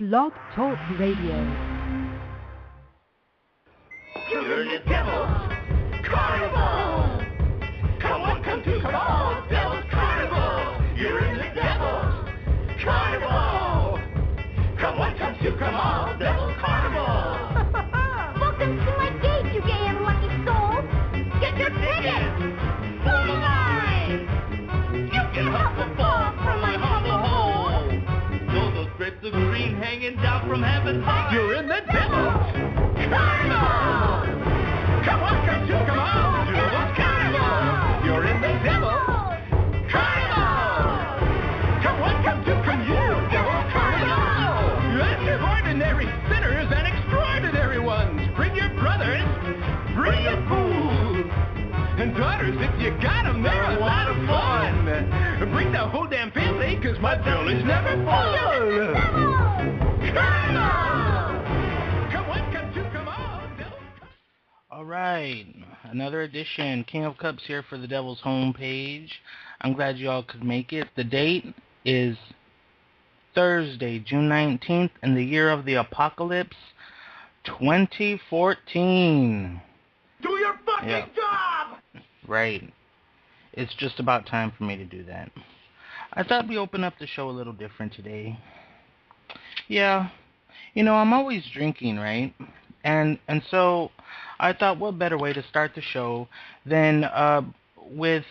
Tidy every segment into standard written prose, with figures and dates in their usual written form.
Blog Talk Radio. You're in the Devil's Carnival! Come on, Devil's Carnival! You're in the Devil's Carnival! Come on, Devil's Carnival! Welcome to my gate, you gay and lucky soul! Get your tickets! For the line! You can help a fall from my humble hole! You're those threads of green hanging down from heaven high! You're in the Devil's Carnival! Come on, Devil's Carnival! You're in the Devil's Carnival! Come on, Devil's Carnival! Lots of ordinary sinners and extraordinary ones. Bring your brothers, bring your fools, and daughters if you got 'em. They're a lot of fun. Bring the whole damn family, 'cause my bill is never full. Carnival! Come on, Devil. All right, another edition. King of Cups here for the Devil's homepage. I'm glad you all could make it. The date is Thursday, June 19th, in the year of the apocalypse, 2014. Do your fucking job! Right. It's just about time for me to do that. I thought we'd open up the show a little different today. Yeah, you know, I'm always drinking, right? And so I thought, what better way to start the show than with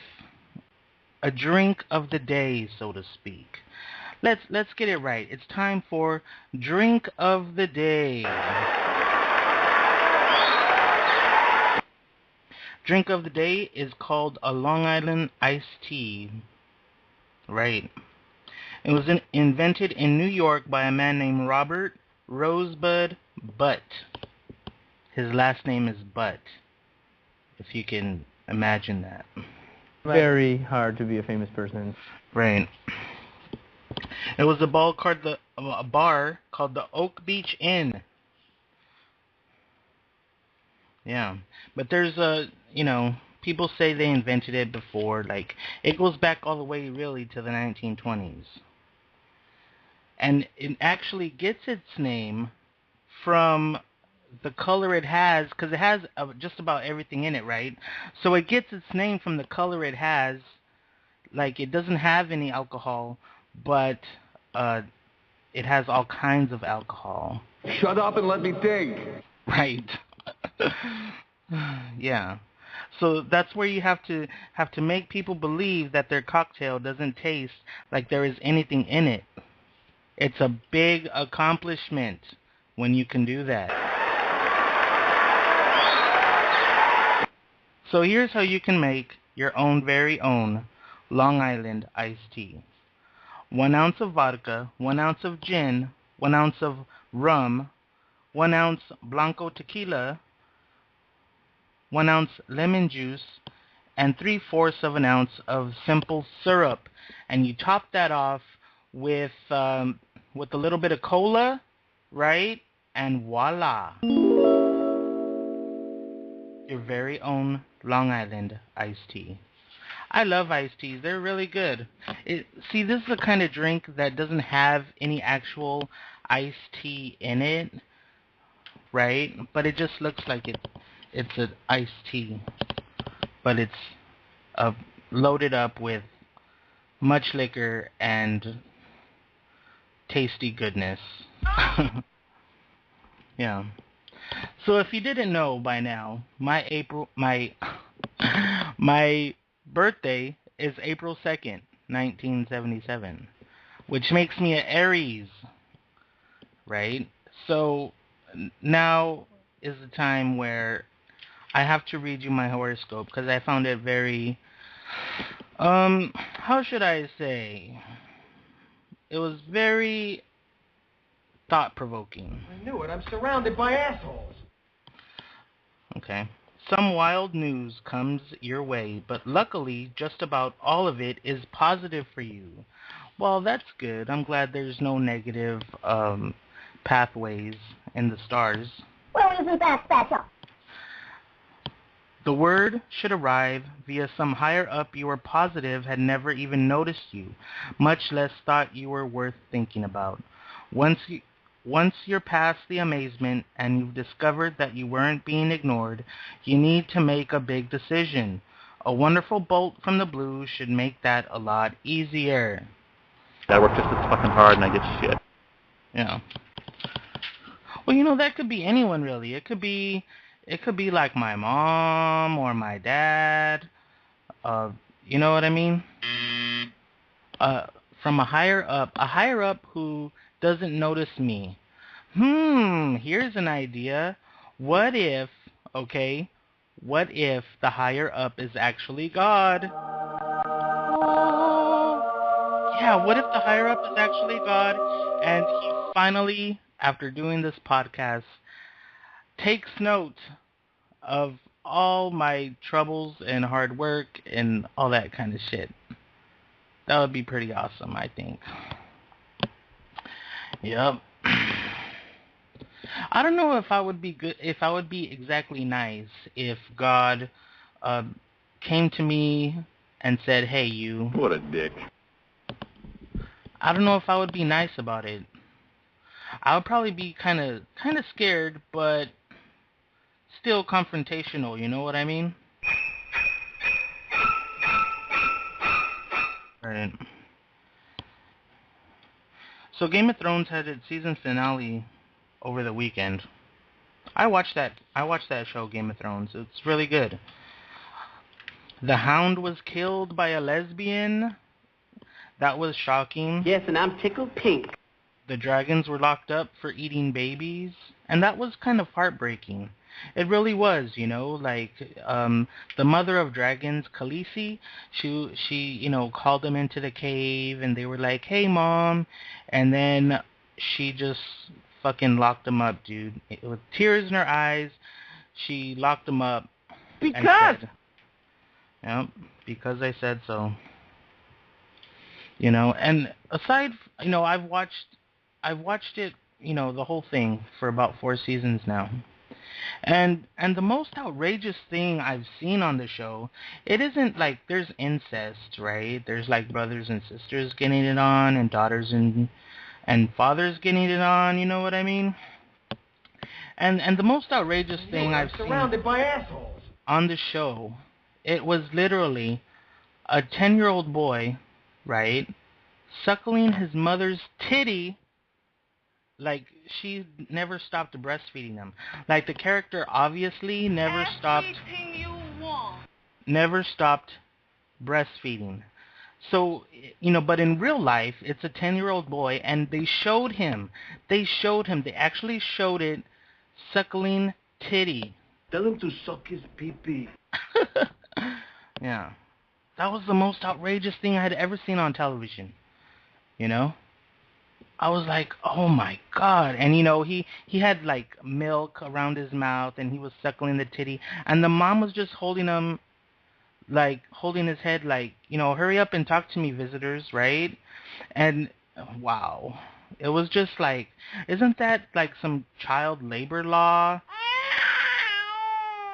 a drink of the day, so to speak. Let's get it right. It's time for Drink of the Day. Drink of the day is called a Long Island iced tea. Right. It was invented in New York by a man named Robert Rosebud Butt. His last name is Butt, if you can imagine that. Very hard to be a famous person. Right. It was a bar called the Oak Beach Inn. Yeah, but there's people say they invented it before. Like, it goes back all the way really to the 1920s. And it actually gets its name from the color it has, because it has just about everything in it, right? So it gets its name from the color it has. Like, it doesn't have any alcohol, but it has all kinds of alcohol. Shut up and let me think. Right. Yeah. So that's where you have to make people believe that their cocktail doesn't taste like there is anything in it. It's a big accomplishment when you can do that. So here's how you can make your own very own Long Island iced tea. 1 ounce of vodka, 1 ounce of gin, 1 ounce of rum, 1 ounce Blanco tequila, 1 ounce lemon juice, and 3/4 of an ounce of simple syrup. And you top that off with a little bit of cola, right? And voila. Your very own Long Island iced tea. I love iced teas. They're really good. See, this is the kind of drink that doesn't have any actual iced tea in it, right? But it just looks like it's an iced tea. But it's loaded up with much liquor and tasty goodness. Yeah. So if you didn't know by now, my birthday is April 2nd, 1977, which makes me an Aries, right? So now is the time where I have to read you my horoscope, because I found it very, how should I say? It was very thought-provoking. I knew it. I'm surrounded by assholes. Okay. Some wild news comes your way, but luckily just about all of it is positive for you. Well, that's good. I'm glad there's no negative pathways in the stars. Well, isn't that special? The word should arrive via some higher up you were positive had never even noticed you, much less thought you were worth thinking about. Once Once you're past the amazement and you've discovered that you weren't being ignored, you need to make a big decision. A wonderful bolt from the blue should make that a lot easier. I work just as fucking hard and I get shit. Yeah. Well, that could be anyone really. It could be like my mom or my dad. You know what I mean? Uh, from a higher up who doesn't notice me. Here's an idea. What if, okay, what if the higher up is actually God? Yeah, what if the higher up is actually God and he finally, after doing this podcast, takes note of all my troubles and hard work and all that kind of shit. That would be pretty awesome, I think. Yep. I don't know if I would be exactly nice if God came to me and said, "Hey, you." What a dick. I don't know if I would be nice about it. I would probably be kind of scared, but still confrontational, you know what I mean? Right. So Game of Thrones had its season finale over the weekend. I watched that show, Game of Thrones. It's really good. The Hound was killed by a lesbian. That was shocking. Yes, and I'm tickled pink. The dragons were locked up for eating babies, and that was kind of heartbreaking. It really was, like the mother of dragons, Khaleesi, she called them into the cave, and they were like, "Hey, Mom," and then she just fucking locked them up, dude. With tears in her eyes, she locked them up. Because. Yep, because I said so. And aside, I've watched it, the whole thing for about 4 seasons now. And the most outrageous thing I've seen on the show, it isn't like there's incest, right? There's like brothers and sisters getting it on, and daughters and fathers getting it on, you know what I mean? And the most outrageous thing I've seen surrounded by assholes. on the show, it was literally a 10-year-old boy, right, suckling his mother's titty. Like, she never stopped breastfeeding him. Like, the character obviously never stopped breastfeeding. So, but in real life, it's a 10-year-old boy, and they actually showed it suckling titty. Tell him to suck his pee-pee. Yeah. That was the most outrageous thing I had ever seen on television. I was like, oh my God. And he had like milk around his mouth, and he was suckling the titty, and the mom was just holding his head like, hurry up and talk to me, visitors, right? And wow. It was just like, isn't that like some child labor law?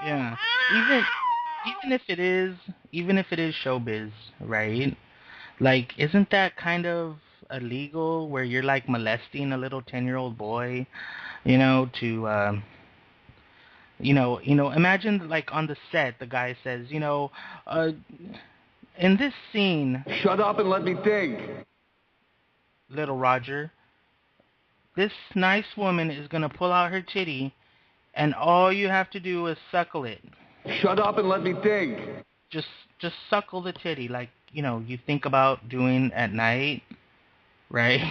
Yeah. Even if it is showbiz, right? Like, isn't that kind of illegal, where you're like molesting a little 10-year-old boy, to imagine like on the set the guy says, in this scene, Shut up and let me think. little Roger, this nice woman is going to pull out her titty, and all you have to do is suckle it. Shut up and let me think. Just suckle the titty, like, you think about doing at night, right?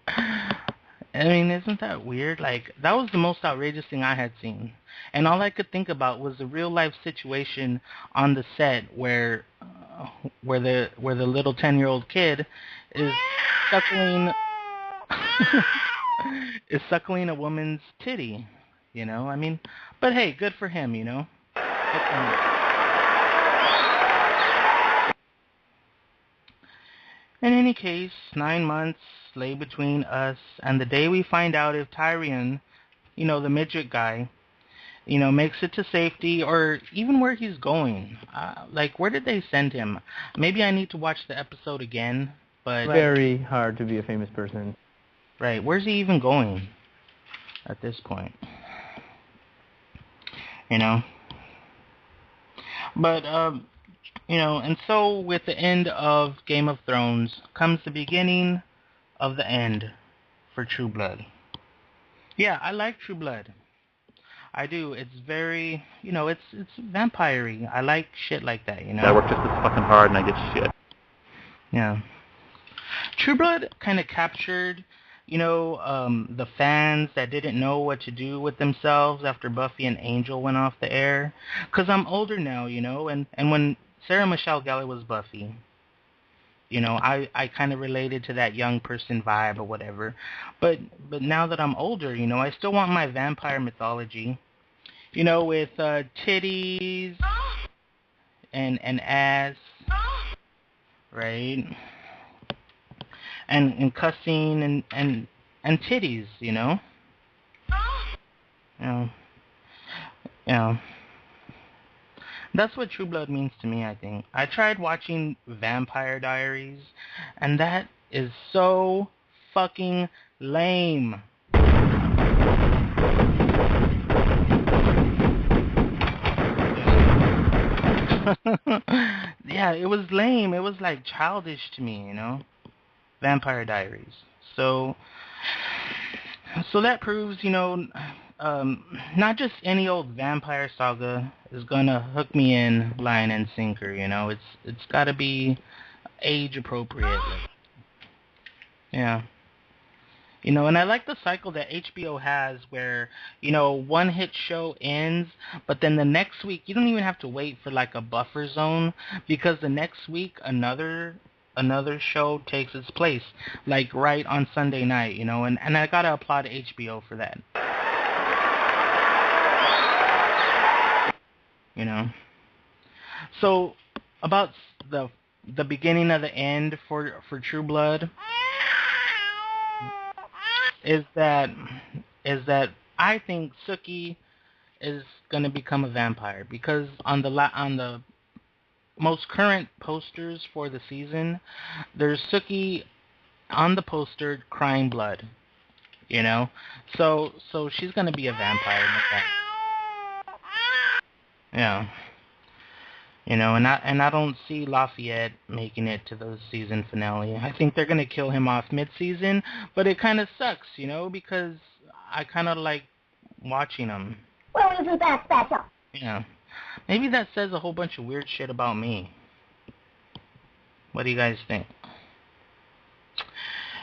I mean, isn't that weird? Like, that was the most outrageous thing I had seen. And all I could think about was the real life situation on the set where the little 10-year-old kid is suckling a woman's titty, I mean, but hey, good for him, Good for him. In any case, 9 months lay between us and the day we find out if Tyrion, the midget guy, makes it to safety, or even where he's going. Like, where did they send him? Maybe I need to watch the episode again, but... Very hard to be a famous person. Right, where's he even going? at this point. You know? But, you know, and so with the end of Game of Thrones comes the beginning of the end for True Blood. Yeah, I like True Blood. I do. It's very, you know, it's vampire-y. I like shit like that, you know? I work just as fucking hard and I get shit. Yeah. True Blood kind of captured, you know, the fans that didn't know what to do with themselves after Buffy and Angel went off the air. Because I'm older now, you know, and when Sarah Michelle Gellar was Buffy, you know, I kind of related to that young person vibe or whatever. But now that I'm older, you know, I still want my vampire mythology, you know, with titties and ass, right? And cussing and titties, you know? You know. You know. That's what True Blood means to me, I think. I tried watching Vampire Diaries, and that is so fucking lame. Yeah, it was lame. It was like childish to me, you know? Vampire Diaries. So that proves, you know, not just any old vampire saga is gonna hook me in line and sinker, you know. It's gotta be age appropriate. Yeah. You know, and I like the cycle that HBO has where, you know, one hit show ends, but then the next week you don't even have to wait for like a buffer zone because the next week another show takes its place, like right on Sunday night, you know, and I gotta applaud HBO for that. You know. So about the beginning of the end for True Blood is that I think Sookie is gonna become a vampire because on the most current posters for the season, there's Sookie on the poster crying blood, you know? So she's going to be a vampire. Yeah. You know, and I don't see Lafayette making it to the season finale. I think they're going to kill him off mid-season, but it kind of sucks, you know, because I kind of like watching him. Well, isn't that special? Yeah. Maybe that says a whole bunch of weird shit about me. What do you guys think?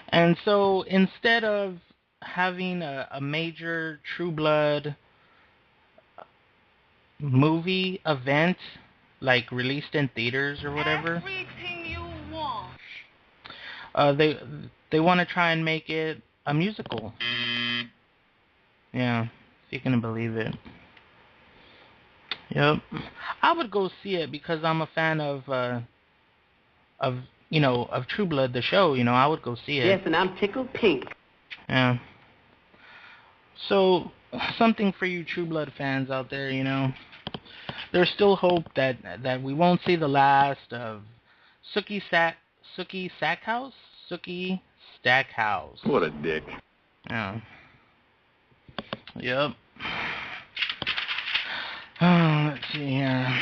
And so instead of having a major True Blood movie event, like released in theaters or whatever, Everything you want. they want to try and make it a musical. Yeah, if you can believe it. Yep. I would go see it because I'm a fan of you know, of True Blood, the show. You know, I would go see it. Yes, and I'm tickled pink. Yeah. So something for you True Blood fans out there, you know. There's still hope that we won't see the last of Sookie Stackhouse. Sookie Stackhouse. What a dick. Yeah. Yep. Let's see here.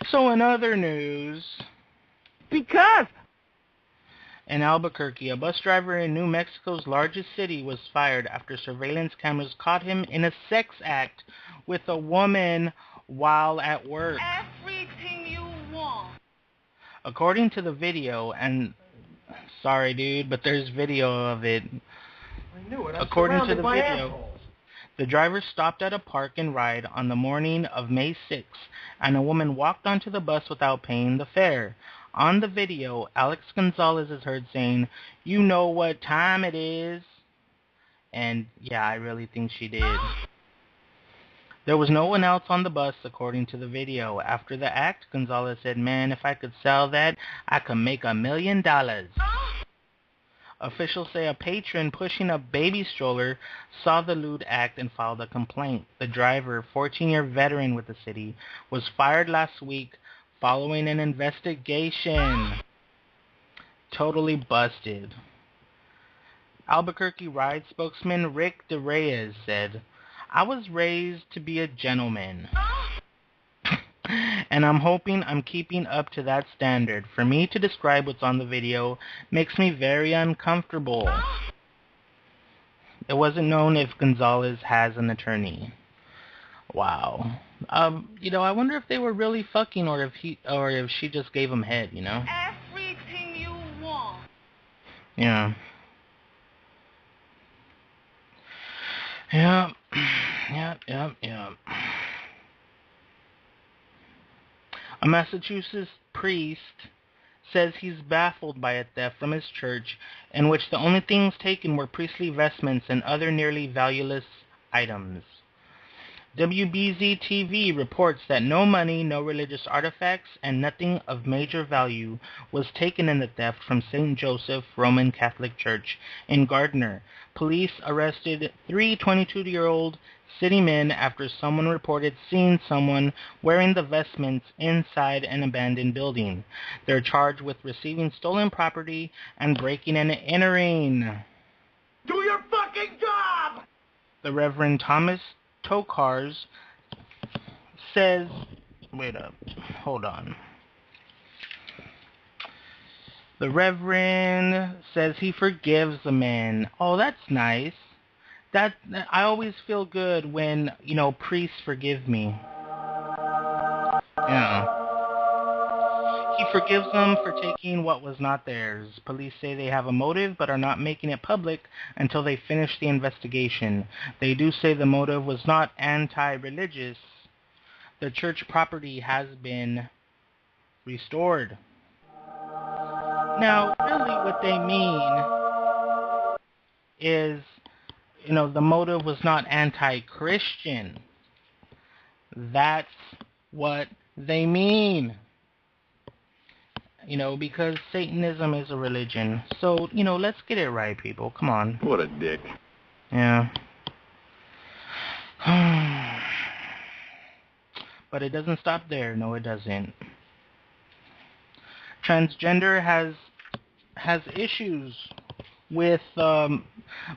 So in other news, Because in Albuquerque, a bus driver in New Mexico's largest city was fired after surveillance cameras caught him in a sex act with a woman while at work. Everything you want. According to the video, and sorry dude, but there's video of it. I knew it. I'm According to surrounded the by video, assholes. the driver stopped at a park and ride on the morning of May 6th, and a woman walked onto the bus without paying the fare. On the video, Alex Gonzalez is heard saying, "You know what time it is." And yeah, I really think she did. There was no one else on the bus, according to the video. After the act, Gonzalez said, "Man, if I could sell that, I could make $1 million." Officials say a patron pushing a baby stroller saw the lewd act and filed a complaint. The driver, 14-year veteran with the city, was fired last week following an investigation. Totally busted. Albuquerque Ride spokesman Rick DeReyes said, "I was raised to be a gentleman. And I'm hoping I'm keeping up to that standard. For me to describe what's on the video makes me very uncomfortable." It wasn't known if Gonzalez has an attorney. Wow. I wonder if they were really fucking or if she just gave him head, Everything you want. Yeah. Yeah. Yeah. A Massachusetts priest says he's baffled by a theft from his church in which the only things taken were priestly vestments and other nearly valueless items. WBZ-TV reports that no money, no religious artifacts, and nothing of major value was taken in the theft from St. Joseph Roman Catholic Church in Gardner. Police arrested 3 22-year-old city men after someone reported seeing someone wearing the vestments inside an abandoned building. They're charged with receiving stolen property and breaking and entering. Do your fucking job! The Reverend Thomas Tokars says, hold on. The Reverend says he forgives the man. Oh, that's nice. I always feel good when, priests forgive me. Yeah. He forgives them for taking what was not theirs. Police say they have a motive but are not making it public until they finish the investigation. They do say the motive was not anti-religious. The church property has been restored. Now, really what they mean is, the motive was not anti-Christian. That's what they mean. Because Satanism is a religion. So, let's get it right, people. Come on. What a dick. Yeah. But it doesn't stop there. No, it doesn't. Transgender has issues with,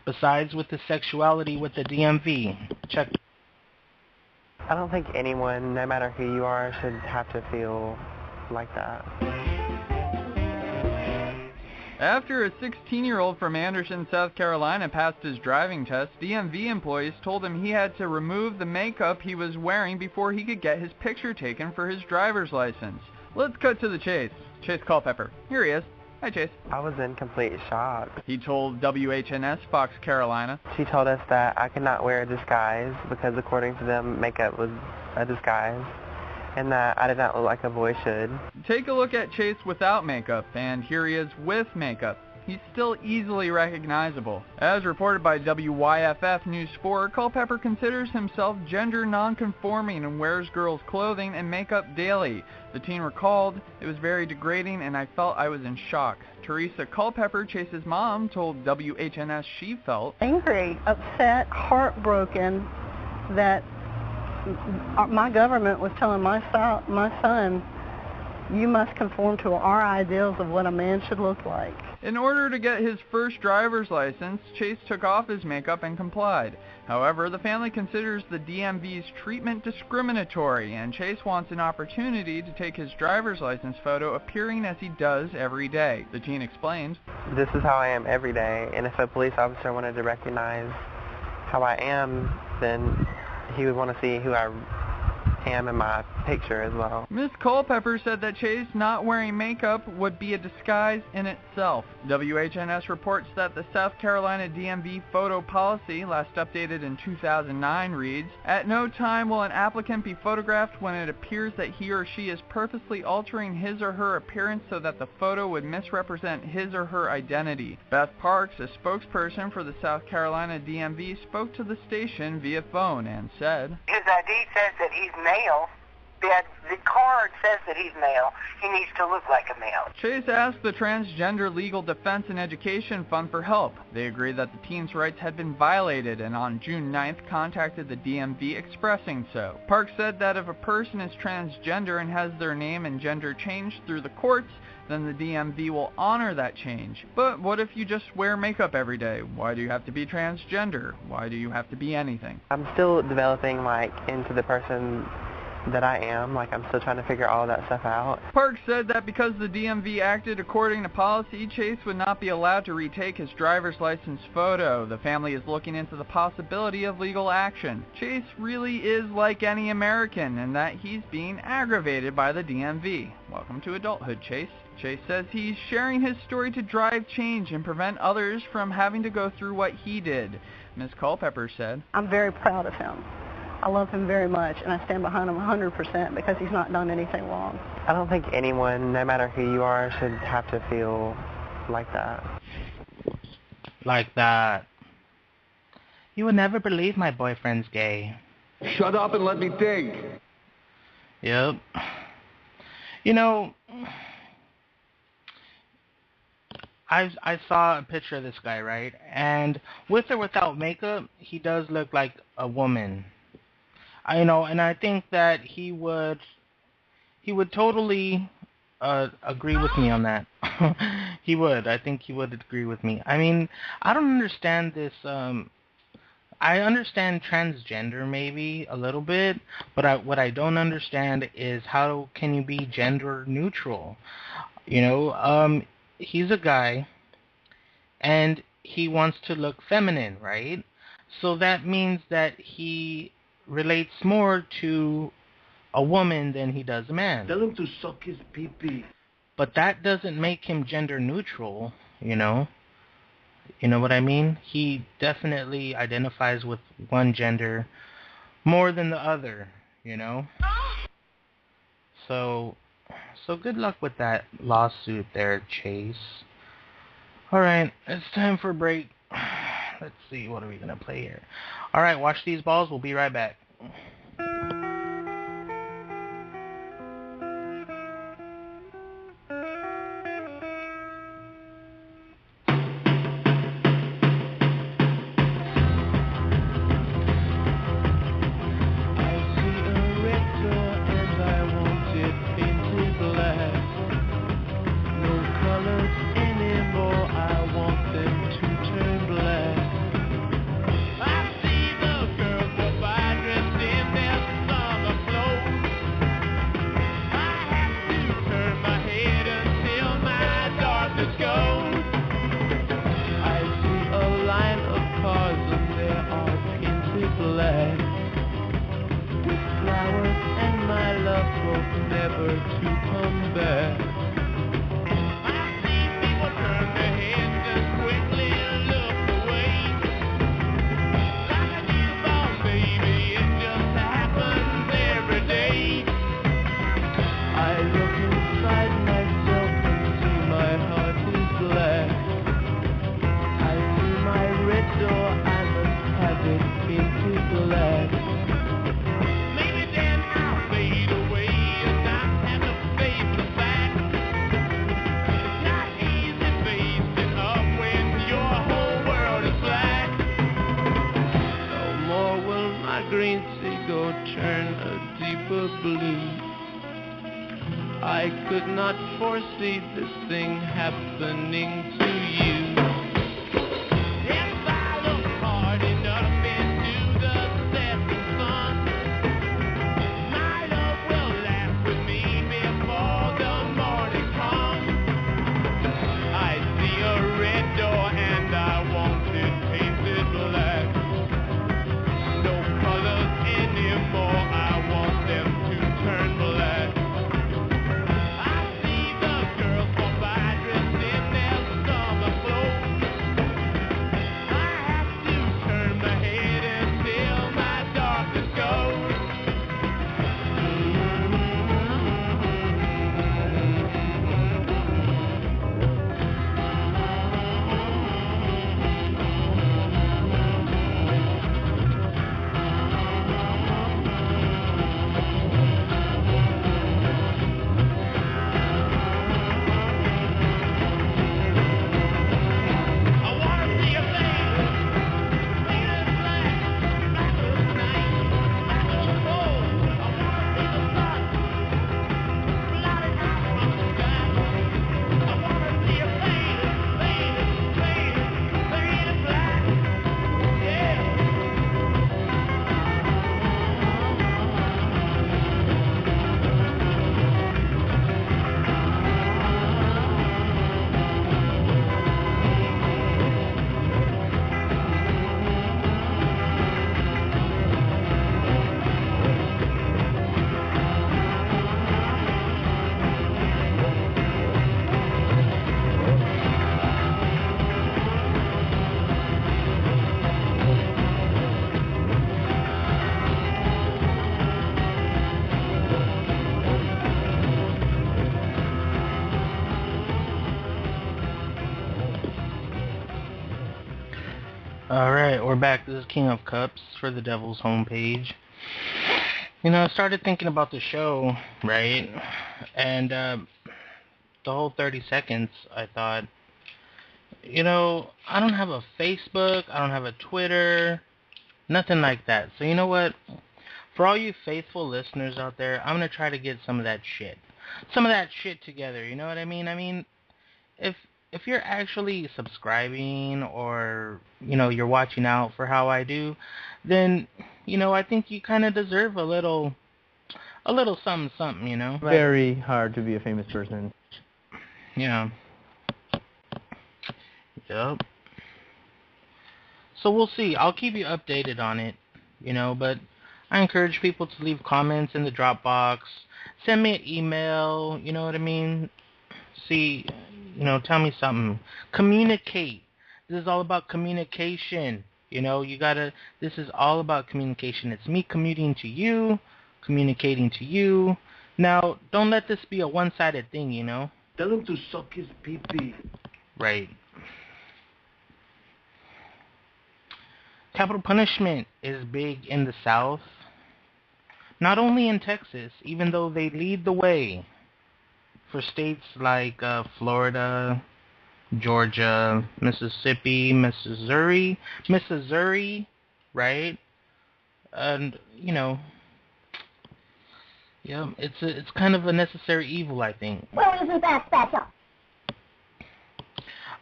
besides with the sexuality with the DMV. Check. I don't think anyone, no matter who you are, should have to feel like that. After a 16-year-old from Anderson, South Carolina passed his driving test, DMV employees told him he had to remove the makeup he was wearing before he could get his picture taken for his driver's license. Let's cut to the chase. Chase Culpepper. Here he is. Hi, Chase. I was in complete shock. He told WHNS Fox Carolina. She told us that I could not wear a disguise because according to them, makeup was a disguise, and that I did not look like a boy should. Take a look at Chase without makeup, and here he is with makeup. He's still easily recognizable. As reported by WYFF News 4, Culpepper considers himself gender non-conforming and wears girls' clothing and makeup daily. The teen recalled, "It was very degrading and I felt I was in shock." Teresa Culpepper, Chase's mom, told WHNS she felt angry, upset, heartbroken that my government was telling my son, you must conform to our ideals of what a man should look like. In order to get his first driver's license, Chase took off his makeup and complied. However, the family considers the DMV's treatment discriminatory, and Chase wants an opportunity to take his driver's license photo appearing as he does every day. The teen explained, "This is how I am every day, and if a police officer wanted to recognize how I am, then he would want to see who I am in my picture as well." Ms. Culpepper said that Chase not wearing makeup would be a disguise in itself. WHNS reports that the South Carolina DMV photo policy, last updated in 2009, reads, "At no time will an applicant be photographed when it appears that he or she is purposely altering his or her appearance so that the photo would misrepresent his or her identity." Beth Parks, a spokesperson for the South Carolina DMV, spoke to the station via phone and said, "His ID says that he's male. The card says that he's male. He needs to look like a male." Chase asked the Transgender Legal Defense and Education Fund for help. They agreed that the teen's rights had been violated and on June 9th contacted the DMV expressing so. Park said that if a person is transgender and has their name and gender changed through the courts, then the DMV will honor that change. But what if you just wear makeup every day? Why do you have to be transgender? Why do you have to be anything? I'm still developing, like, into the person that I am. Like, I'm still trying to figure all that stuff out. Park said that because the DMV acted according to policy, Chase would not be allowed to retake his driver's license photo. The family is looking into the possibility of legal action. Chase really is like any American in that he's being aggravated by the DMV. Welcome to adulthood, Chase. Chase says he's sharing his story to drive change and prevent others from having to go through what he did. Ms. Culpepper said, I'm very proud of him. I love him very much, and I stand behind him 100% because he's not done anything wrong. I don't think anyone, no matter who you are, should have to feel like that. Like that. You would never believe my boyfriend's gay. Shut up and let me think. Yep. You know, I saw a picture of this guy, right? And with or without makeup, he does look like a woman. And I think that he would totally agree with me on that. He would. I think he would agree with me. I mean, I don't understand this. I understand transgender maybe a little bit, but what I don't understand is how can you be gender neutral? He's a guy, and he wants to look feminine, right? So that means that he relates more to a woman than he does a man. Tell him to suck his pee-pee. But that doesn't make him gender neutral, You know what I mean? He definitely identifies with one gender more than the other, So good luck with that lawsuit there, Chase. Alright, it's time for a break. Let's see, what are we going to play here? Alright, watch these balls. We'll be right back. I could not foresee this thing happening to you. If I look hard enough into the setting sun, my love will laugh with me before the morning comes. I see a red door and I want it painted black. No colors anymore, I want them to turn black. I see the girls walk by dressed in their Alright, we're back. This is King of Cups for the Devil's homepage. You know, I started thinking about the show, right? And the whole 30 seconds, I thought, you know, I don't have a Facebook, I don't have a Twitter, nothing like that. So you know what? For all you faithful listeners out there, I'm going to try to get some of that shit. Some of that shit together, you know what I mean? I mean, if if you're actually subscribing or, you know, you're watching out for how I do, then, you know, I think you kind of deserve a little something something, you know? Very hard to be a famous person. Yeah. Yep. So we'll see. I'll keep you updated on it, you know, but I encourage people to leave comments in the Dropbox. Send me an email, you know what I mean? See, you know, tell me something. Communicate. This is all about communication. You know, this is all about communication. It's me communicating to you. Now, don't let this be a one-sided thing, you know? Tell him to suck his pee-pee. Right. Capital punishment is big in the South. Not only in Texas, even though they lead the way for states like Florida, Georgia, Mississippi, Missouri, right? And you know, yeah, it's kind of a necessary evil, I think. Well, isn't that special?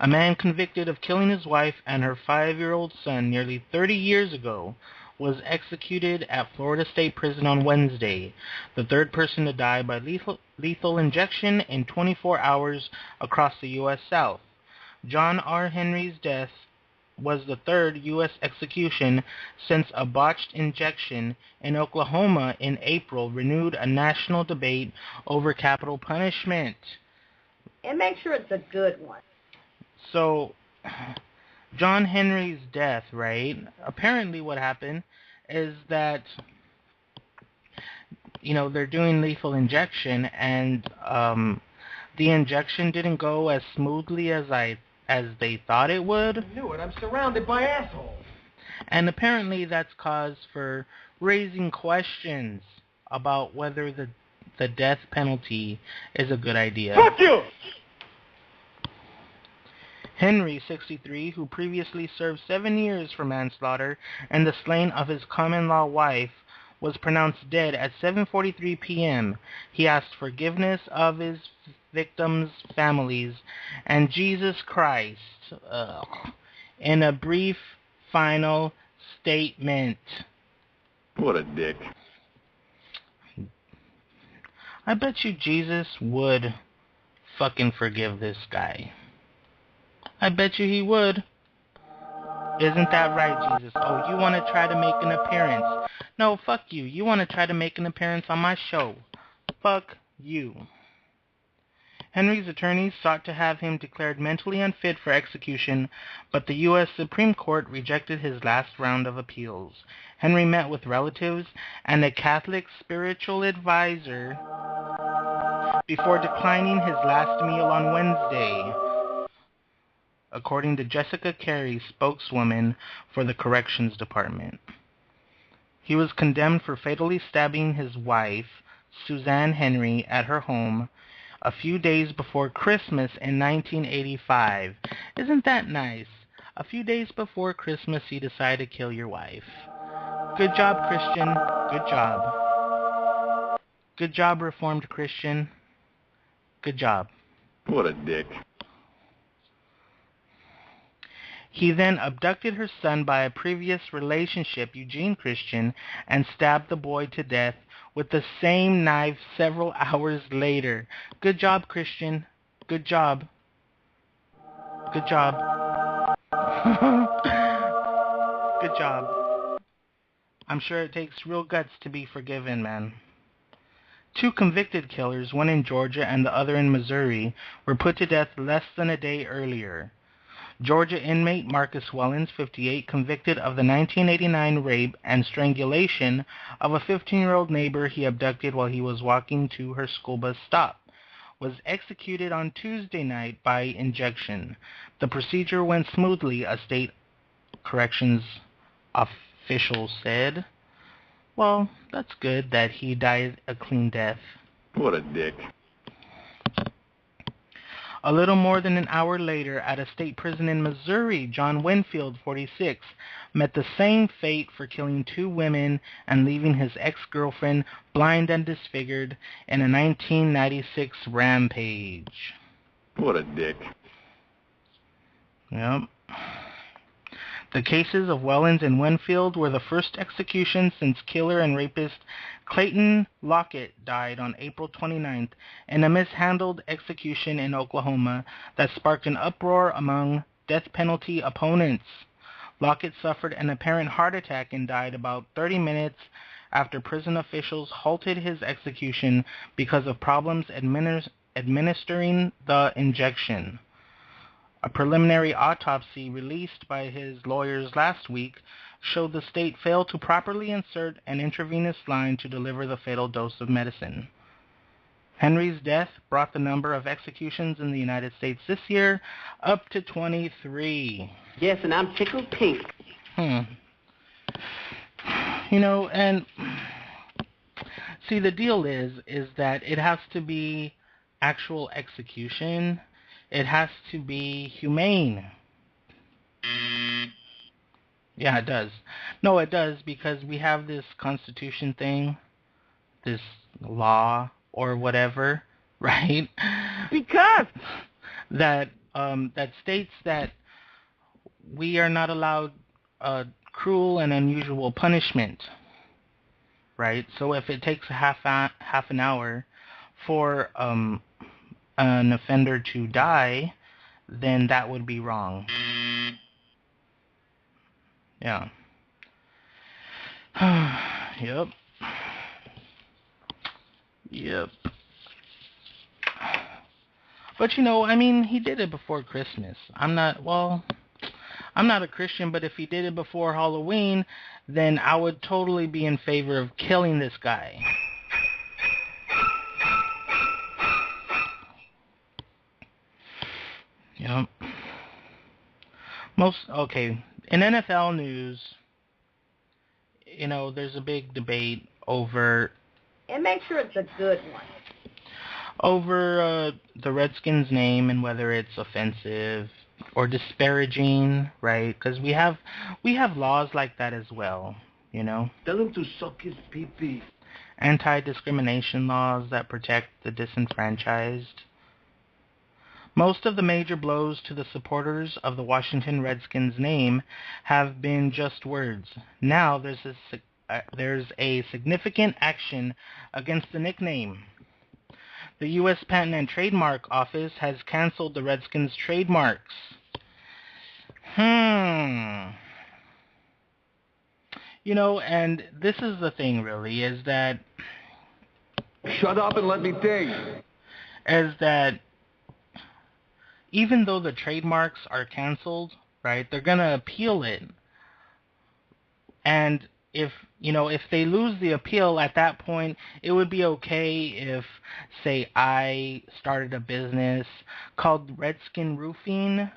A man convicted of killing his wife and her 5-year-old son nearly 30 years ago was executed at Florida State Prison on Wednesday, the third person to die by lethal injection in 24 hours across the U.S. South. John R. Henry's death was the third U.S. execution since a botched injection in Oklahoma in April renewed a national debate over capital punishment. And make sure it's a good one. So, John Henry's death, right? Apparently what happened is that, you know, they're doing lethal injection and the injection didn't go as smoothly as they thought it would. I knew it. I'm surrounded by assholes. And apparently that's cause for raising questions about whether the death penalty is a good idea. Fuck you! Henry, 63, who previously served 7 years for manslaughter and the slaying of his common-law wife, was pronounced dead at 7:43 p.m. He asked forgiveness of his victims' families and Jesus Christ in a brief final statement. What a dick. I bet you Jesus would fucking forgive this guy. I bet you he would. Isn't that right, Jesus? Oh, you want to try to make an appearance? No, fuck you. You want to try to make an appearance on my show? Fuck you. Henry's attorneys sought to have him declared mentally unfit for execution, but the U.S. Supreme Court rejected his last round of appeals. Henry met with relatives and a Catholic spiritual advisor before declining his last meal on Wednesday, according to Jessica Carey, spokeswoman for the Corrections Department. He was condemned for fatally stabbing his wife, Suzanne Henry, at her home a few days before Christmas in 1985. Isn't that nice? A few days before Christmas, you decide to kill your wife. Good job, Christian. Good job. Good job, Reformed Christian. Good job. What a dick. He then abducted her son by a previous relationship, Eugene Christian, and stabbed the boy to death with the same knife several hours later. Good job, Christian. Good job. Good job. Good job. I'm sure it takes real guts to be forgiven, man. 2 convicted killers, one in Georgia and the other in Missouri, were put to death less than a day earlier. Georgia inmate Marcus Wellens, 58, convicted of the 1989 rape and strangulation of a 15-year-old neighbor he abducted while he was walking to her school bus stop, was executed on Tuesday night by injection. The procedure went smoothly, a state corrections official said. Well, that's good that he died a clean death. What a dick. A little more than an hour later, at a state prison in Missouri, John Winfield, 46, met the same fate for killing 2 women and leaving his ex-girlfriend blind and disfigured in a 1996 rampage. What a dick. Yep. The cases of Wellens and Winfield were the first executions since killer and rapist Clayton Lockett died on April 29th in a mishandled execution in Oklahoma that sparked an uproar among death penalty opponents. Lockett suffered an apparent heart attack and died about 30 minutes after prison officials halted his execution because of problems administering the injection. A preliminary autopsy released by his lawyers last week showed the state failed to properly insert an intravenous line to deliver the fatal dose of medicine. Henry's death brought the number of executions in the United States this year up to 23. Yes, and I'm tickled pink. You know, and see, the deal is that it has to be actual execution. It has to be humane. Yeah, it does. No, it does, because we have this Constitution thing, this law or whatever, right? Because that states that we are not allowed cruel and unusual punishment, right? So if it takes half an hour for an offender to die, then that would be wrong. Yeah. Yep. But you know, I mean, he did it before Christmas. I'm not a Christian, but if he did it before Halloween, then I would totally be in favor of killing this guy. Yep. In NFL news, you know, there's a big debate over... And make sure it's a good one. Over the Redskins name and whether it's offensive or disparaging, right? Because we have laws like that as well, you know? Tell him to suck his pee-pee. Anti-discrimination laws that protect the disenfranchised. Most of the major blows to the supporters of the Washington Redskins name have been just words. Now there's a significant action against the nickname. The U.S. Patent and Trademark Office has canceled the Redskins trademarks. You know, and this is the thing really, is that... Shut up and let me think. Is that even though the trademarks are canceled, right, they're going to appeal it. And if they lose the appeal at that point, it would be okay if, say, I started a business called Redskin Roofing,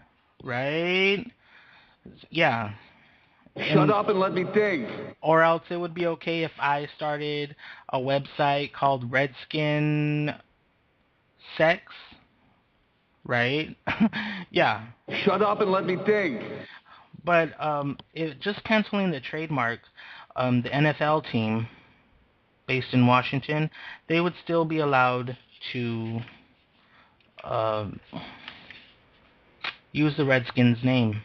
right? Yeah. Shut up and let me think. Or else it would be okay if I started a website called Redskin Sex, right? Yeah. Shut up and let me think. But just canceling the trademark, the NFL team based in Washington, they would still be allowed to use the Redskins name.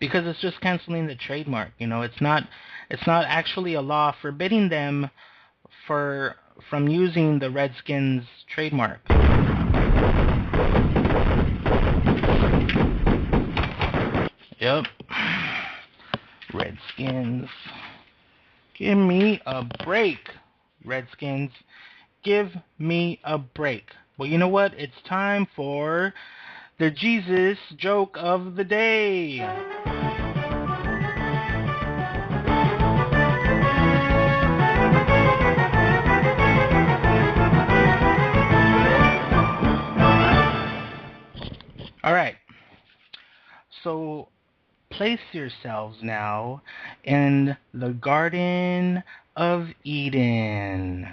Because it's just canceling the trademark, you know. It's not actually a law forbidding them from using the Redskins trademark. Yep. Redskins. Give me a break. Redskins. Give me a break. Well, you know what? It's time for the Jesus joke of the day. All right. So, place yourselves now in the Garden of Eden.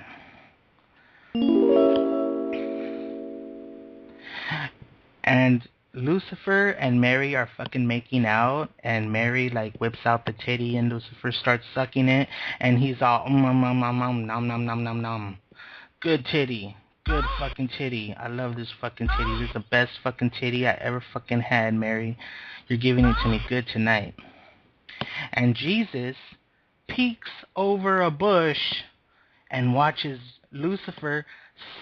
And Lucifer and Mary are fucking making out, and Mary like whips out the titty, and Lucifer starts sucking it, and he's all nom nom nom nom nom nom nom nom nom. Good titty, good fucking titty. I love this fucking titty. This is the best fucking titty I ever fucking had, Mary. You're giving it to me good tonight. And Jesus peeks over a bush and watches Lucifer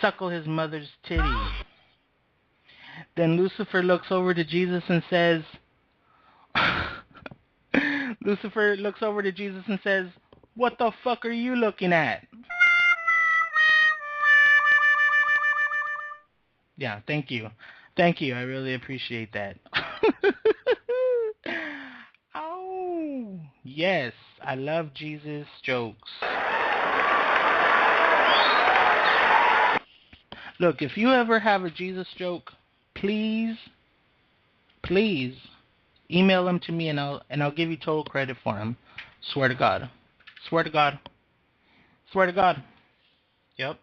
suckle his mother's titty. Then Lucifer looks over to Jesus and says, "What the fuck are you looking at?" Yeah, thank you. Thank you. I really appreciate that. Oh, yes. I love Jesus jokes. Look, if you ever have a Jesus joke, please email them to me, and I'll give you total credit for them. Swear to God. Swear to God. Swear to God. Yep.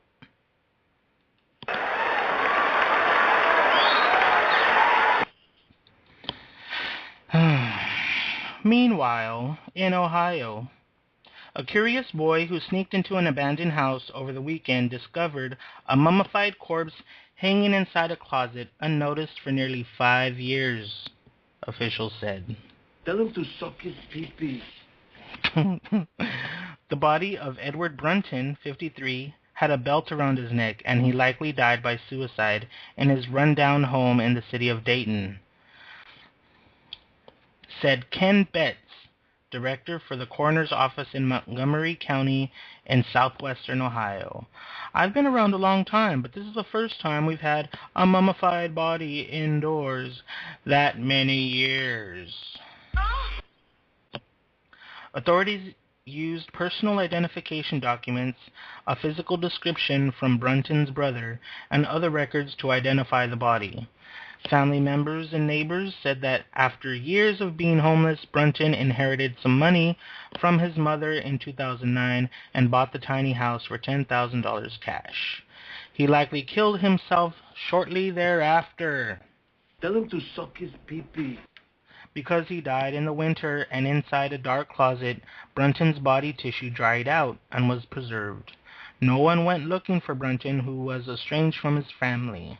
Meanwhile, in Ohio, a curious boy who sneaked into an abandoned house over the weekend discovered a mummified corpse hanging inside a closet unnoticed for nearly 5 years, officials said. Tell him to suck his pee-pee. The body of Edward Brunton, 53, had a belt around his neck, and he likely died by suicide in his rundown home in the city of Dayton, said Ken Betts, director for the coroner's office in Montgomery County in southwestern Ohio. "I've been around a long time, but this is the first time we've had a mummified body indoors that many years." Authorities used personal identification documents, a physical description from Brunton's brother, and other records to identify the body. Family members and neighbors said that after years of being homeless, Brunton inherited some money from his mother in 2009 and bought the tiny house for $10,000 cash. He likely killed himself shortly thereafter. Tell him to suck his pee-pee. Because he died in the winter and inside a dark closet, Brunton's body tissue dried out and was preserved. No one went looking for Brunton, who was estranged from his family,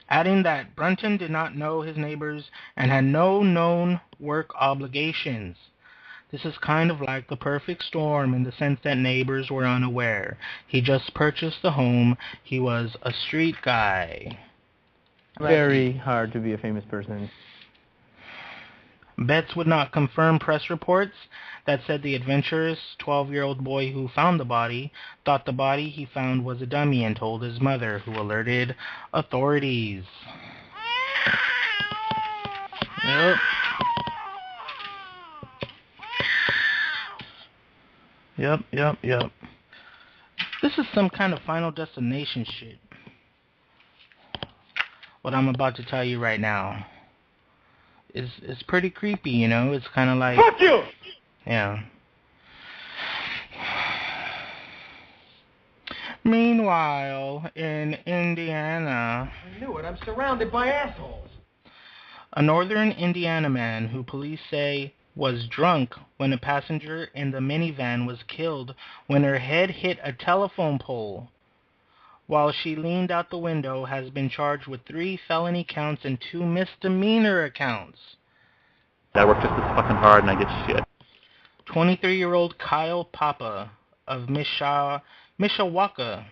adding that Brunton did not know his neighbors and had no known work obligations. This is kind of like the perfect storm in the sense that neighbors were unaware. He just purchased the home. He was a street guy. Very hard to be a famous person. Betts would not confirm press reports that said the adventurous 12-year-old boy who found the body thought the body he found was a dummy and told his mother, who alerted authorities. Yep. Yep. This is some kind of Final Destination shit. What I'm about to tell you right now. It's pretty creepy, you know? It's kind of like... Fuck you! Yeah. Meanwhile, in Indiana... I knew it. I'm surrounded by assholes. A northern Indiana man who police say was drunk when a passenger in the minivan was killed when her head hit a telephone pole while she leaned out the window has been charged with 3 felony counts and 2 misdemeanor counts. I work just as fucking hard and I get shit. 23-year-old Kyle Papa of Mishawaka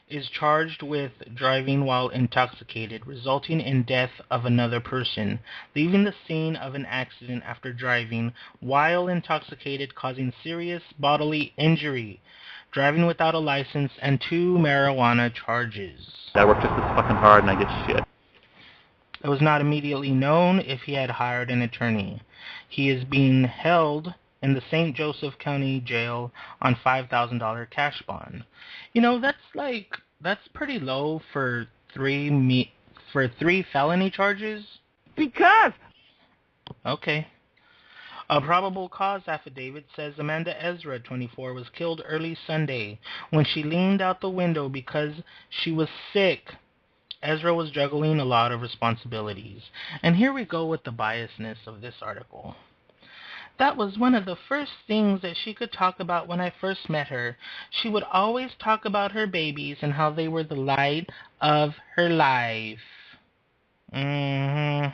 is charged with driving while intoxicated, resulting in death of another person, leaving the scene of an accident after driving while intoxicated, causing serious bodily injury, driving without a license, and 2 marijuana charges. I work just as fucking hard and I get shit. It was not immediately known if he had hired an attorney. He is being held in the St. Joseph County Jail on $5,000 cash bond. You know, that's pretty low for 3 felony charges. Because. Okay. A probable cause affidavit says Amanda Ezra, 24, was killed early Sunday when she leaned out the window because she was sick. Ezra was juggling a lot of responsibilities. And here we go with the biasness of this article. That was one of the first things that she could talk about when I first met her. She would always talk about her babies and how they were the light of her life. Mm-hmm.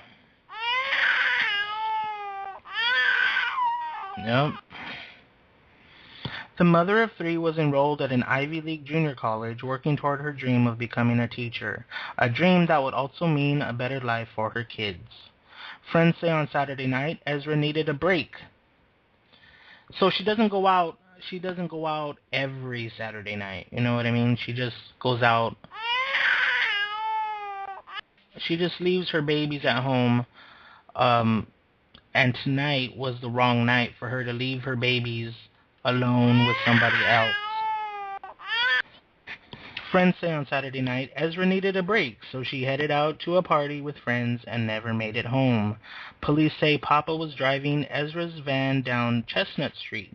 Yep. The mother of 3 was enrolled at an Ivy League junior college, working toward her dream of becoming a teacher, a dream that would also mean a better life for her kids. Friends say on Saturday night, Ezra needed a break. So she doesn't go out every Saturday night, you know what I mean? She just goes out. She just leaves her babies at home, and tonight was the wrong night for her to leave her babies alone with somebody else. Friends say on Saturday night, Ezra needed a break, so she headed out to a party with friends and never made it home. Police say Papa was driving Ezra's van down Chestnut Street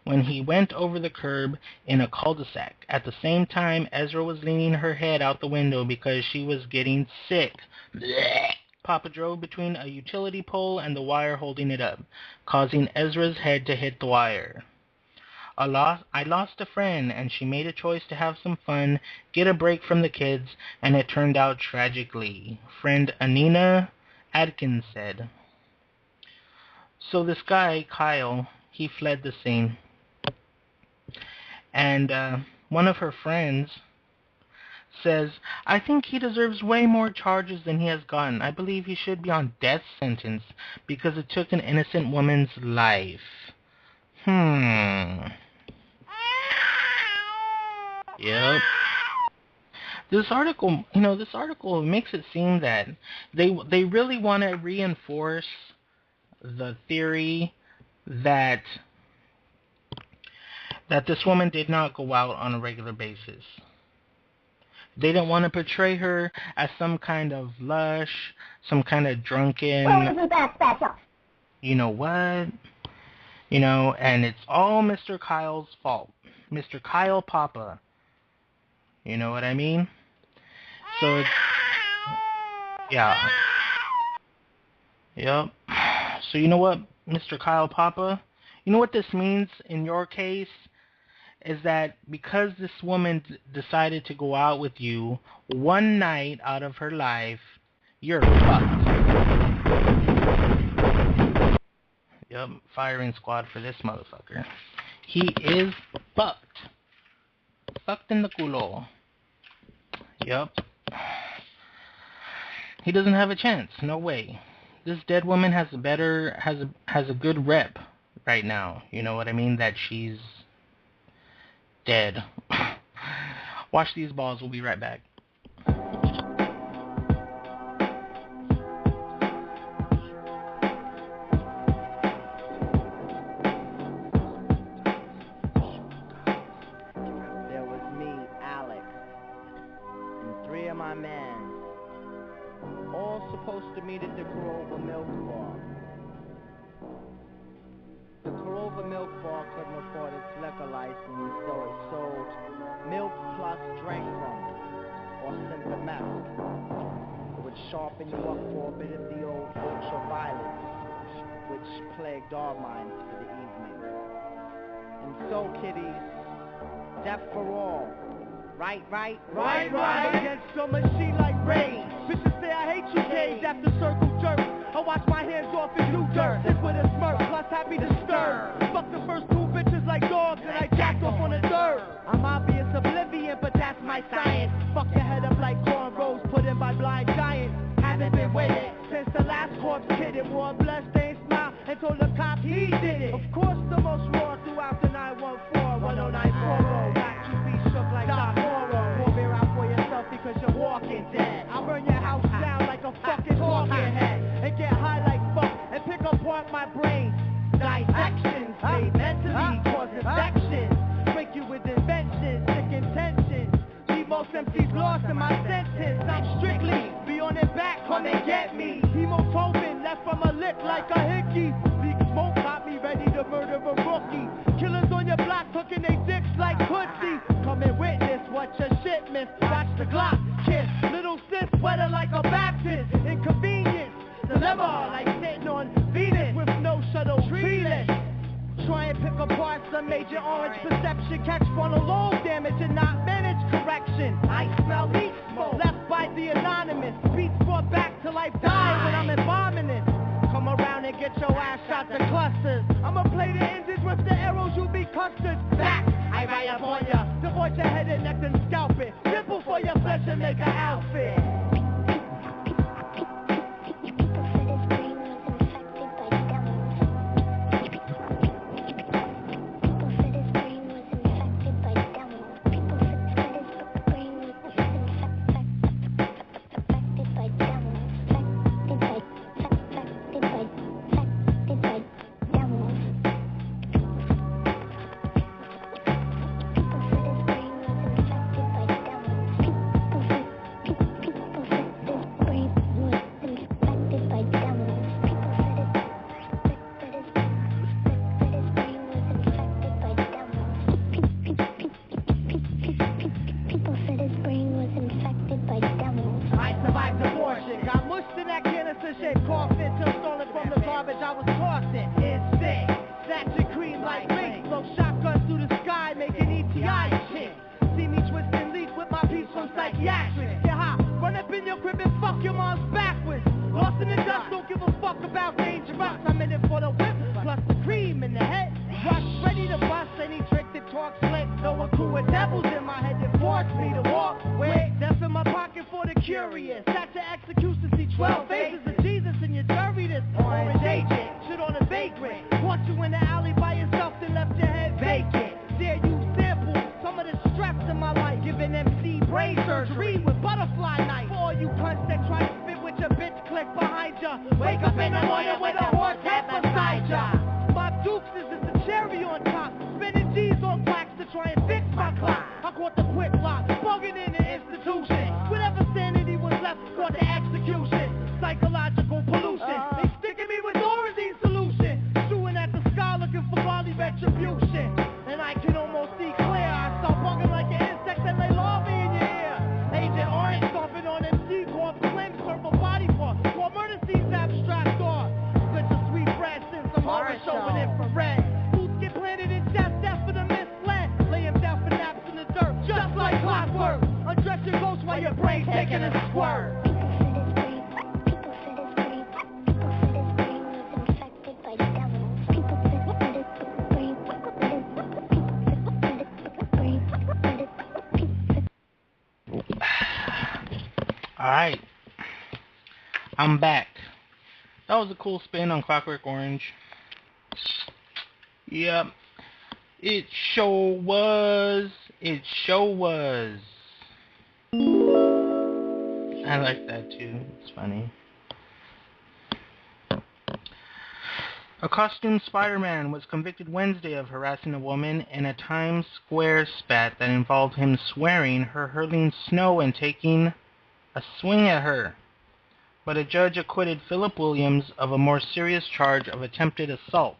when he went over the curb in a cul-de-sac. At the same time, Ezra was leaning her head out the window because she was getting sick. Blech. Papa drove between a utility pole and the wire holding it up, causing Ezra's head to hit the wire. I lost a friend, and she made a choice to have some fun, get a break from the kids, and it turned out tragically, friend Anina Adkins said. So this guy, Kyle, he fled the scene. And one of her friends says, I think he deserves way more charges than he has gotten. I believe he should be on death sentence because it took an innocent woman's life. Yep. This article makes it seem that they really want to reinforce the theory that this woman did not go out on a regular basis. They didn't want to portray her as some kind of lush, some kind of drunken. Well, isn't that special? You know what? And it's all Mr. Kyle's fault. Mr. Kyle Papa. You know what I mean? So it's... Yeah. Yep. So you know what, Mr. Kyle Papa? You know what this means in your case? Is that because this woman decided to go out with you one night out of her life, you're fucked. Yep, firing squad for this motherfucker. He is fucked. Fucked in the culo. Yep. He doesn't have a chance. No way. This dead woman has a good rep right now. You know what I mean? That she's dead. Watch these balls. We'll be right back. Supposed to meet at the Corova Milk Bar. The Corova Milk Bar couldn't afford its liquor license, so it sold milk plus drink rum, or symptomatic. It would sharpen you up for a bit of the old ultraviolence, which plagued our minds for the evening. And so, kiddies, death for all. Right. Against a machine like rain. Bitches say I hate you, Cage, after circle jerk. I wash my hands off in new dirt. This with a smirk, plus happy to stir. Fuck the first 2 bitches like dogs, and I jacked off on the third. I'm obvious oblivion, but that's my science. Fuck your head up like cornrows put in by blind giants. Haven't been waiting since the last corpse kidded. Wore a bloodstained smile and told the cop he did it. Of course the most raw throughout the 914 10940. Got you be shook like Doc Horror. Pour beer out for yourself because you're walking dead. I'll burn your house down like a fucking talking head. And get high like fuck and pick apart my brain. Dissections made mentally cause infections. Break you with inventions, sick intentions. Leave most MCs lost in my sentence. I'm strictly be on it back, come and get me. Hemoglobin left from a lick like a hickey. Leak smoke got me parts of Major Orange perception. Catch frontal lobe damage and not manage correction. I smell leak smoke left by the anonymous. Beats brought back to life, die when I'm embalming it. Come around and get your ass shot to clusters. I'ma play the engines with the arrows, you be custard. Back, I ride up on ya. Divorce your head and neck and scalp it. Ripple for your flesh and make an outfit. Alright, I'm back. That was a cool spin on Clockwork Orange. Yep, it sure was. It sure was. I like that too. It's funny. A costumed Spider-Man was convicted Wednesday of harassing a woman in a Times Square spat that involved him swearing her hurling snow and taking a swing at her. But a judge acquitted Philip Williams of a more serious charge of attempted assault.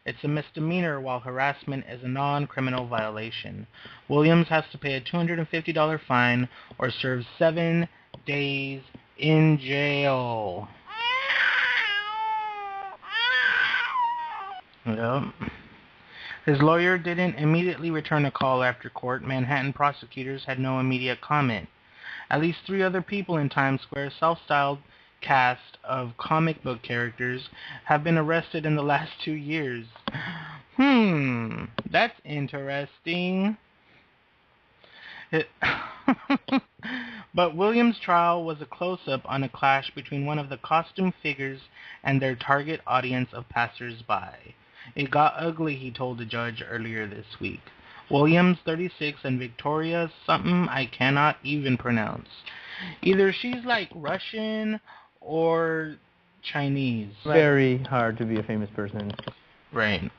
It's a misdemeanor, while harassment is a non-criminal violation. Williams has to pay a $250 fine or serve 7 days in jail. Yep. His lawyer didn't immediately return a call after court. Manhattan prosecutors had no immediate comment. At least 3 other people in Times Square, self-styled cast of comic book characters, have been arrested in the last 2 years. That's interesting. But Williams' trial was a close-up on a clash between one of the costume figures and their target audience of passers-by. It got ugly, he told the judge earlier this week. Williams, 36, and Victoria, something I cannot even pronounce. Either she's like Russian or Chinese. Very hard to be a famous person. Right.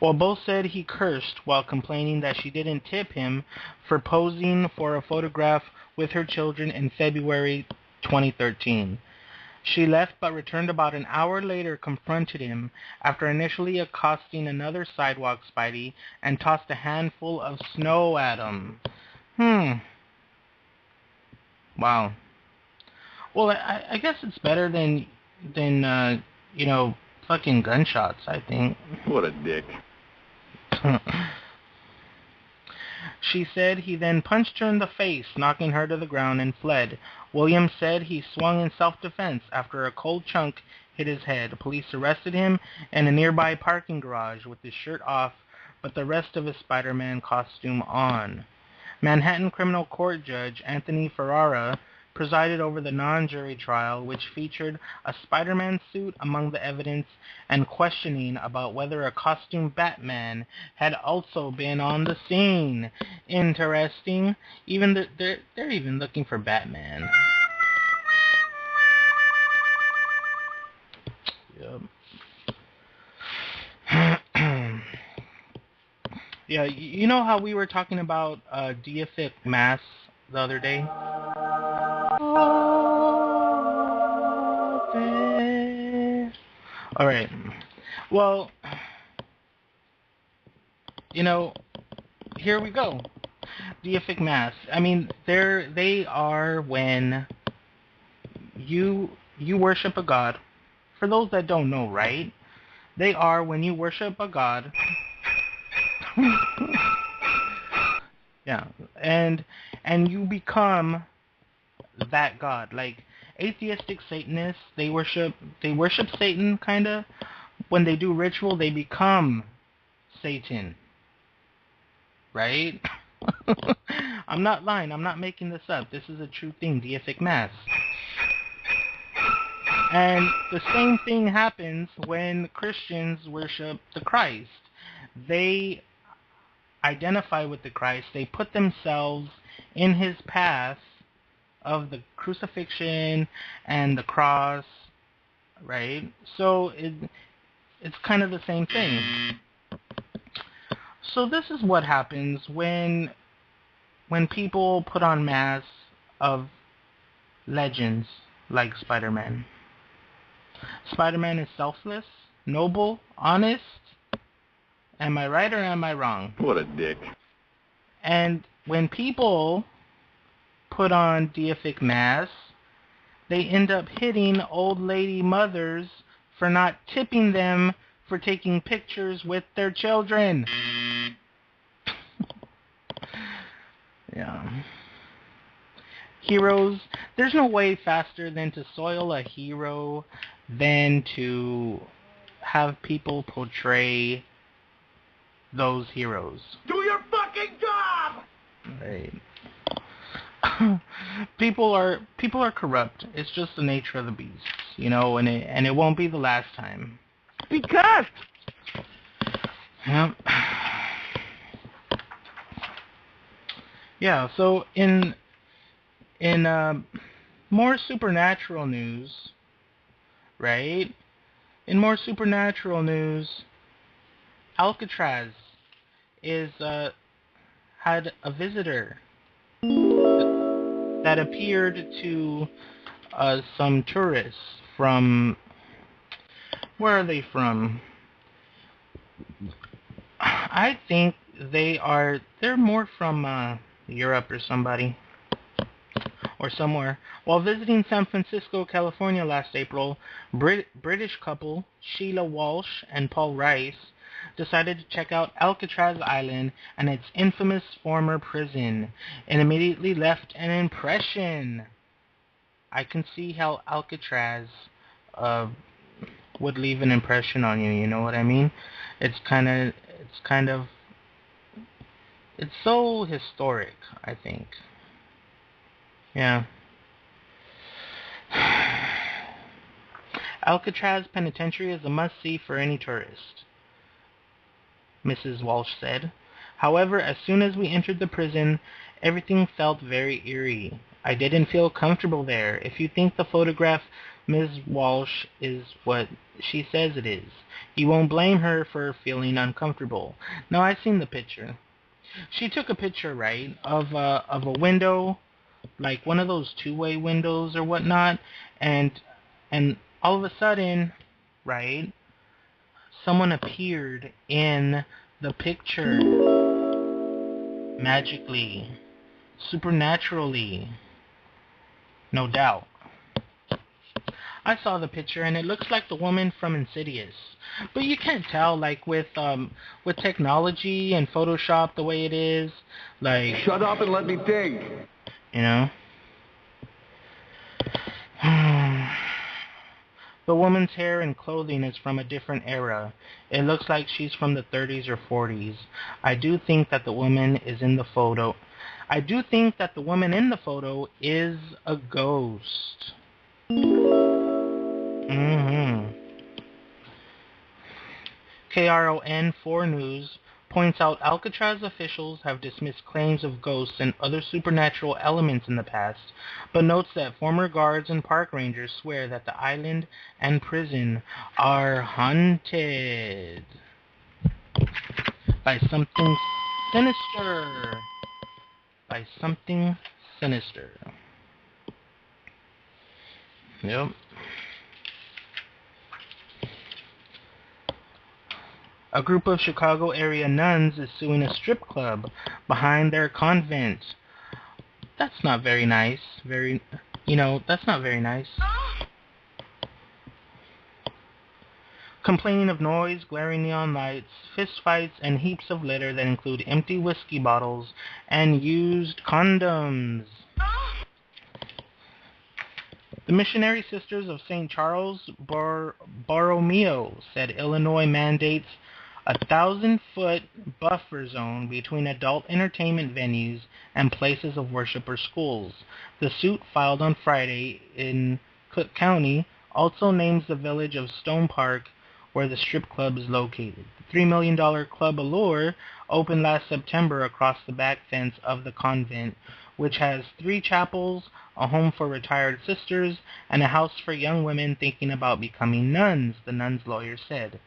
Well, both said he cursed while complaining that she didn't tip him for posing for a photograph with her children in February 2013. She left but returned about an hour later, confronted him after initially accosting another sidewalk Spidey and tossed a handful of snow at him. Wow. Well, I guess it's better than fucking gunshots, I think. What a dick. She said he then punched her in the face, knocking her to the ground, and fled. Williams said he swung in self-defense after a cold chunk hit his head. Police arrested him in a nearby parking garage with his shirt off, but the rest of his Spider-Man costume on. Manhattan Criminal Court Judge Anthony Ferrara presided over the non-jury trial, which featured a Spider-Man suit among the evidence and questioning about whether a costume Batman had also been on the scene. Interesting. They're even looking for Batman. Yep. Yeah, you know how we were talking about deific mass the other day? Alright. Well, here we go. Deific mass. I mean, they are when you worship a god. For those that don't know, right? They are when you worship a god. Yeah, and you become that god. Like atheistic Satanists, they worship Satan, kinda. When they do ritual, they become Satan, right? I'm not lying. I'm not making this up. This is a true thing. Deific mass. And the same thing happens when Christians worship the Christ. They identify with the Christ. They put themselves in his path of the crucifixion and the cross, right? So it's kind of the same thing. So this is what happens when people put on masks of legends like Spider-Man. Spider-Man is selfless, noble, honest. Am I right or am I wrong? What a dick. And when people put on deific masks, they end up hitting old lady mothers for not tipping them for taking pictures with their children. Yeah. Heroes, there's no way faster than to soil a hero than to have people portray those heroes. Do your fucking job! Right. People are corrupt. It's just the nature of the beast, and it won't be the last time. Because Yep. Yeah, so in more supernatural news, right? In more supernatural news, Alcatraz had a visitor that appeared to some tourists from, where are they from? I think they're more from Europe or somewhere. While visiting San Francisco, California last April, British couple Sheila Walsh and Paul Rice decided to check out Alcatraz Island and its infamous former prison, and immediately left an impression. I can see how Alcatraz would leave an impression on you, you know what I mean? It's so historic, I think. Yeah. Alcatraz Penitentiary is a must-see for any tourist, Mrs. Walsh said. However, as soon as we entered the prison, everything felt very eerie. I didn't feel comfortable there. If you think the photograph Ms. Walsh is what she says it is, you won't blame her for feeling uncomfortable. Now, I've seen the picture. She took a picture, right, of a window, like one of those two-way windows or whatnot, and all of a sudden, right, someone appeared in the picture, magically, supernaturally, no doubt. I saw the picture, and it looks like the woman from Insidious. But you can't tell, like, with technology and Photoshop the way it is. Like... Shut up and let me think. You know? The woman's hair and clothing is from a different era. It looks like she's from the 30s or 40s. I do think that the woman in the photo is a ghost. KRON 4 News points out Alcatraz officials have dismissed claims of ghosts and other supernatural elements in the past, but notes that former guards and park rangers swear that the island and prison are haunted by something sinister. Yep. A group of Chicago area nuns is suing a strip club behind their convent. That's not very nice. That's not very nice. Complaining of noise, glaring neon lights, fistfights, and heaps of litter that include empty whiskey bottles and used condoms. The Missionary Sisters of St. Charles Borromeo said Illinois mandates a 1,000-foot buffer zone between adult entertainment venues and places of worship or schools. The suit, filed on Friday in Cook County, also names the village of Stone Park, where the strip club is located. The $3 million Club Allure opened last September across the back fence of the convent, which has 3 chapels, a home for retired sisters, and a house for young women thinking about becoming nuns, the nuns' lawyer said.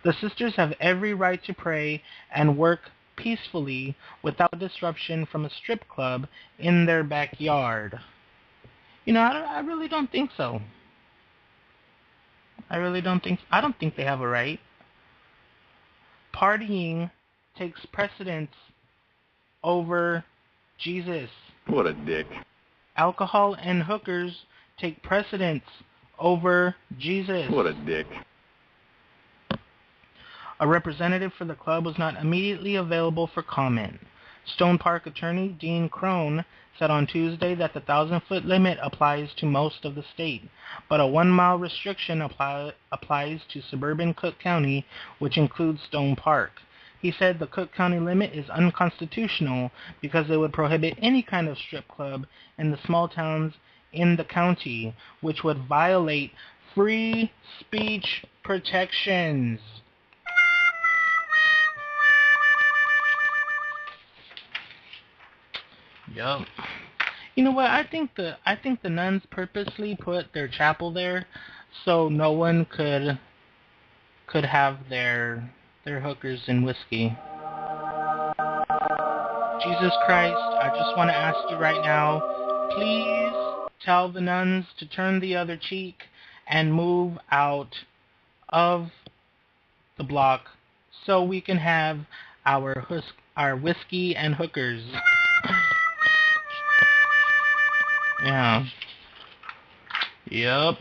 The sisters have every right to pray and work peacefully without disruption from a strip club in their backyard. I really don't think so. I don't think they have a right. Partying takes precedence over Jesus. What a dick. Alcohol and hookers take precedence over Jesus. What a dick. A representative for the club was not immediately available for comment. Stone Park attorney Dean Crone said on Tuesday that the 1,000-foot limit applies to most of the state, but a 1-mile restriction applies to suburban Cook County, which includes Stone Park. He said the Cook County limit is unconstitutional because it would prohibit any kind of strip club in the small towns in the county, which would violate free speech protections. Yup. You know what? I think the nuns purposely put their chapel there so no one could have their hookers and whiskey. Jesus Christ, I just want to ask you right now, please tell the nuns to turn the other cheek and move out of the block so we can have our whiskey and hookers. Yeah. Yep.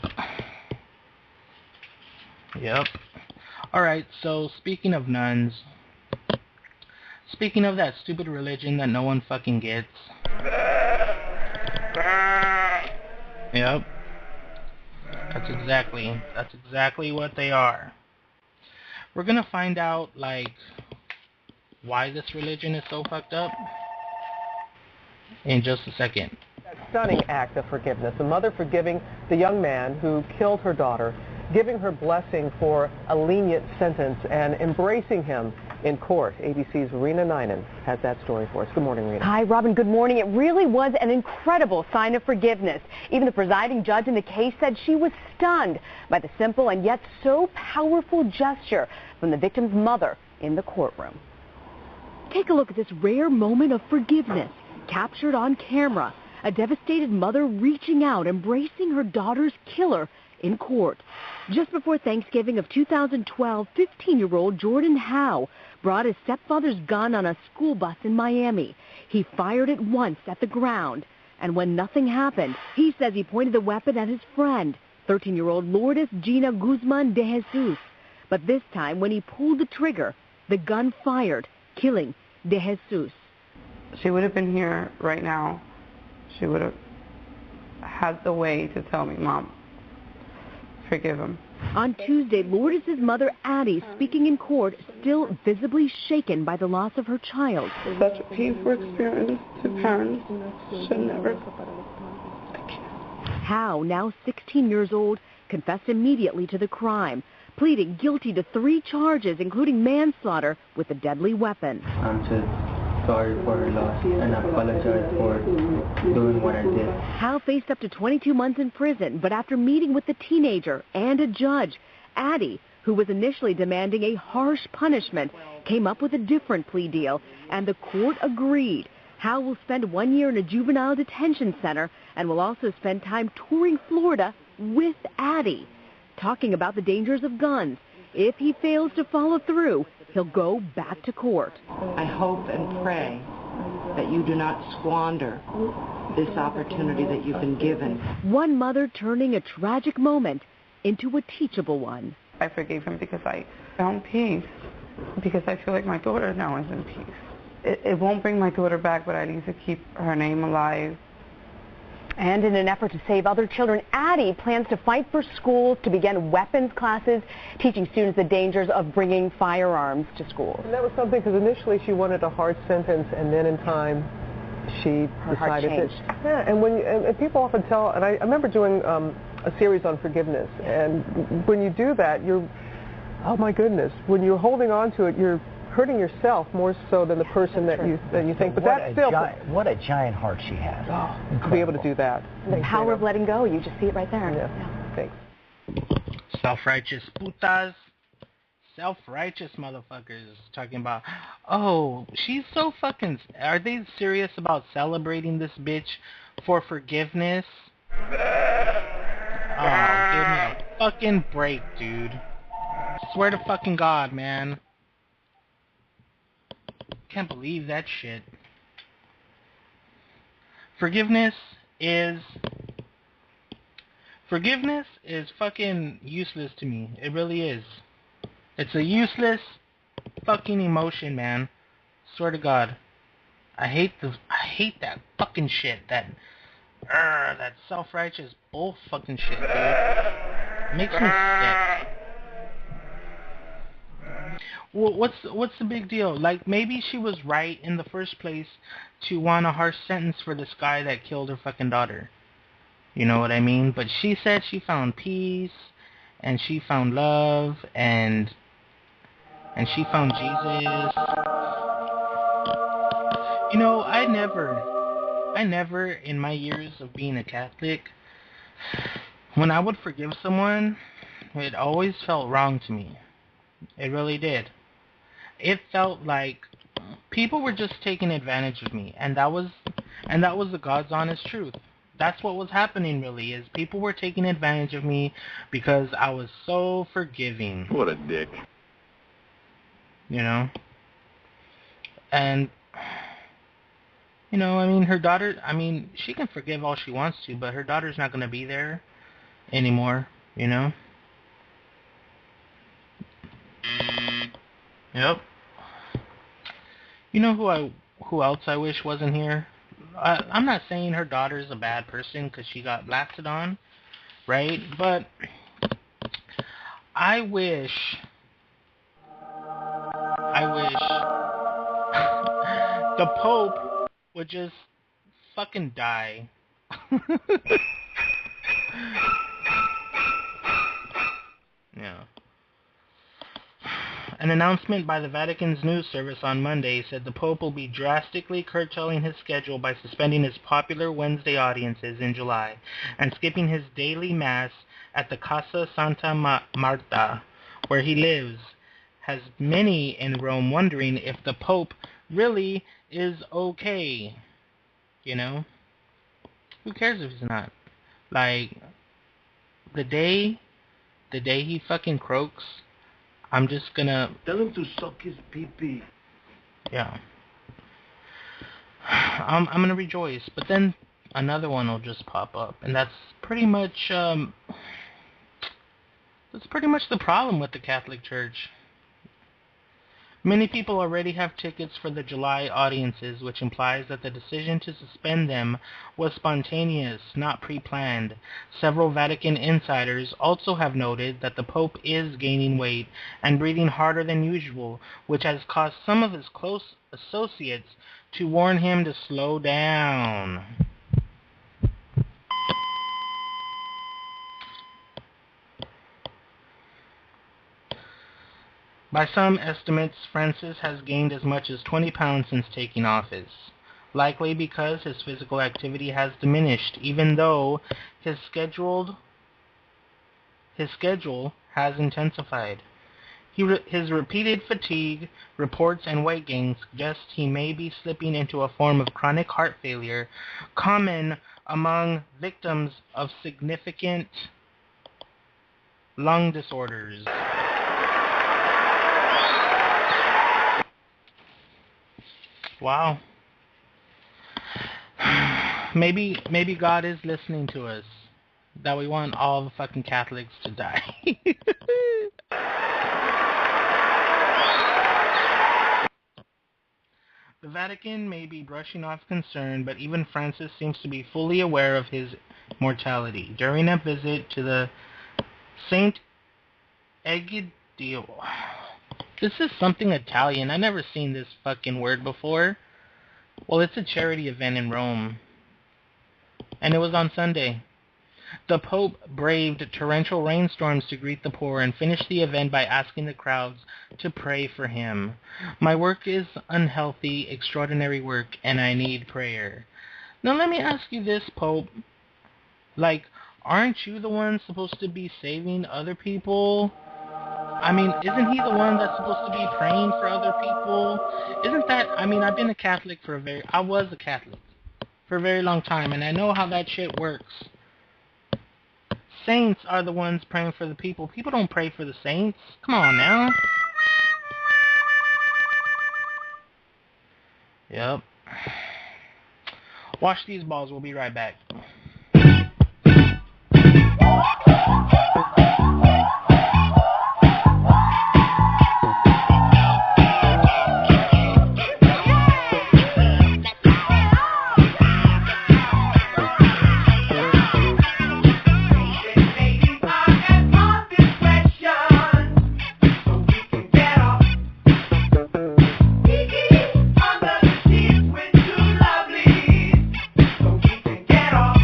Alright, so speaking of nuns, speaking of that stupid religion that no one fucking gets. Yep. That's exactly what they are. We're gonna find out, why this religion is so fucked up in just a second. Stunning act of forgiveness. A mother forgiving the young man who killed her daughter, giving her blessing for a lenient sentence, and embracing him in court. ABC's Rena Ninan has that story for us. Good morning, Rena. Hi, Robin. Good morning. It really was an incredible sign of forgiveness. Even the presiding judge in the case said she was stunned by the simple and yet so powerful gesture from the victim's mother in the courtroom. Take a look at this rare moment of forgiveness captured on camera. A devastated mother reaching out, embracing her daughter's killer in court. Just before Thanksgiving of 2012, 15-year-old Jordan Howe brought his stepfather's gun on a school bus in Miami. He fired it once at the ground, and when nothing happened, he says he pointed the weapon at his friend. 13-year-old Lourdes Gina Guzman de Jesus. But this time, when he pulled the trigger, the gun fired, killing de Jesus. She would have been here right now. She would have had the way to tell me, Mom, forgive him. On Tuesday, Lourdes' mother, Addie, speaking in court, still visibly shaken by the loss of her child. Such a painful experience to parents should never. Hal, now 16 years old, confessed immediately to the crime, pleading guilty to 3 charges, including manslaughter with a deadly weapon. I'm just sorry for her loss and apologize for doing what I did. Hal faced up to 22 months in prison, but after meeting with the teenager and a judge, Addie, who was initially demanding a harsh punishment, came up with a different plea deal, and the court agreed. Hal will spend 1 year in a juvenile detention center and will also spend time touring Florida with Addie, talking about the dangers of guns. If he fails to follow through, he'll go back to court. I hope and pray that you do not squander this opportunity that you've been given. One mother turning a tragic moment into a teachable one. I forgave him because I found peace, because I feel like my daughter now is in peace. It won't bring my daughter back, but I need to keep her name alive. And in an effort to save other children, Addie plans to fight for schools to begin weapons classes, teaching students the dangers of bringing firearms to schools. And that was something, because initially she wanted a hard sentence, and then in time she decided that. Yeah, and and people often tell, and I remember doing a series on forgiveness, and when you do that, oh my goodness, when you're holding on to it, you're hurting yourself more so than the person that you think. But that's still what a giant heart she has. To be able to do that. The power of letting go. You just see it right there. Yeah. Thanks. Self-righteous putas. Self-righteous motherfuckers talking about, oh, she's so fucking... Are they serious about celebrating this bitch for forgiveness? Oh, give me a fucking break, dude. Swear to fucking God, man. Can't believe that shit. Forgiveness is fucking useless to me. It really is. It's a useless fucking emotion, man. Swear to God. I hate that fucking shit. That self-righteous bull fucking shit, dude. It makes me sick. Well, what's the big deal? Like, maybe she was right in the first place to want a harsh sentence for this guy that killed her fucking daughter. You know what I mean? But she said she found peace, and she found love, and she found Jesus. You know, I never in my years of being a Catholic, when I would forgive someone, it always felt wrong to me. It really did. It felt like people were just taking advantage of me, and that was the God's honest truth. That's what was happening, really, is people were taking advantage of me because I was so forgiving. What a dick. You know? And, you know, I mean, her daughter, she can forgive all she wants to, but her daughter's not going to be there anymore, you know? Yep. You know who else I wish wasn't here? I'm not saying her daughter's a bad person because she got blasted on, right? But I wish the Pope would just fucking die. Yeah. An announcement by the Vatican's news service on Monday said the Pope will be drastically curtailing his schedule by suspending his popular Wednesday audiences in July and skipping his daily Mass at the Casa Santa Marta, where he lives, has many in Rome wondering if the Pope really is okay. You know? Who cares if he's not? Like, the day he fucking croaks, I'm just gonna... Tell him to suck his pee-pee. Yeah. I'm gonna rejoice, but then another one will just pop up, and that's pretty much, That's pretty much the problem with the Catholic Church. Many people already have tickets for the July audiences, which implies that the decision to suspend them was spontaneous, not pre-planned. Several Vatican insiders also have noted that the Pope is gaining weight and breathing harder than usual, which has caused some of his close associates to warn him to slow down. By some estimates, Francis has gained as much as 20 pounds since taking office, likely because his physical activity has diminished, even though his schedule has intensified. His repeated fatigue, reports, and weight gain suggest he may be slipping into a form of chronic heart failure, common among victims of significant lung disorders. Wow. Maybe God is listening to us. That we want all the fucking Catholics to die. The Vatican may be brushing off concern, but even Francis seems to be fully aware of his mortality. During a visit to the Saint Egidio. This is something Italian. I've never seen this fucking word before. Well, it's a charity event in Rome. And it was on Sunday. The Pope braved torrential rainstorms to greet the poor and finished the event by asking the crowds to pray for him. My work is unhealthy, extraordinary work, and I need prayer. Now let me ask you this, Pope. Like, aren't you the one supposed to be saving other people? I mean, isn't he the one that's supposed to be praying for other people? Isn't that, I mean, I was a Catholic for a very long time, and I know how that shit works. Saints are the ones praying for the people. People don't pray for the saints. Come on now. Yep. Wash these balls. We'll be right back. Get off.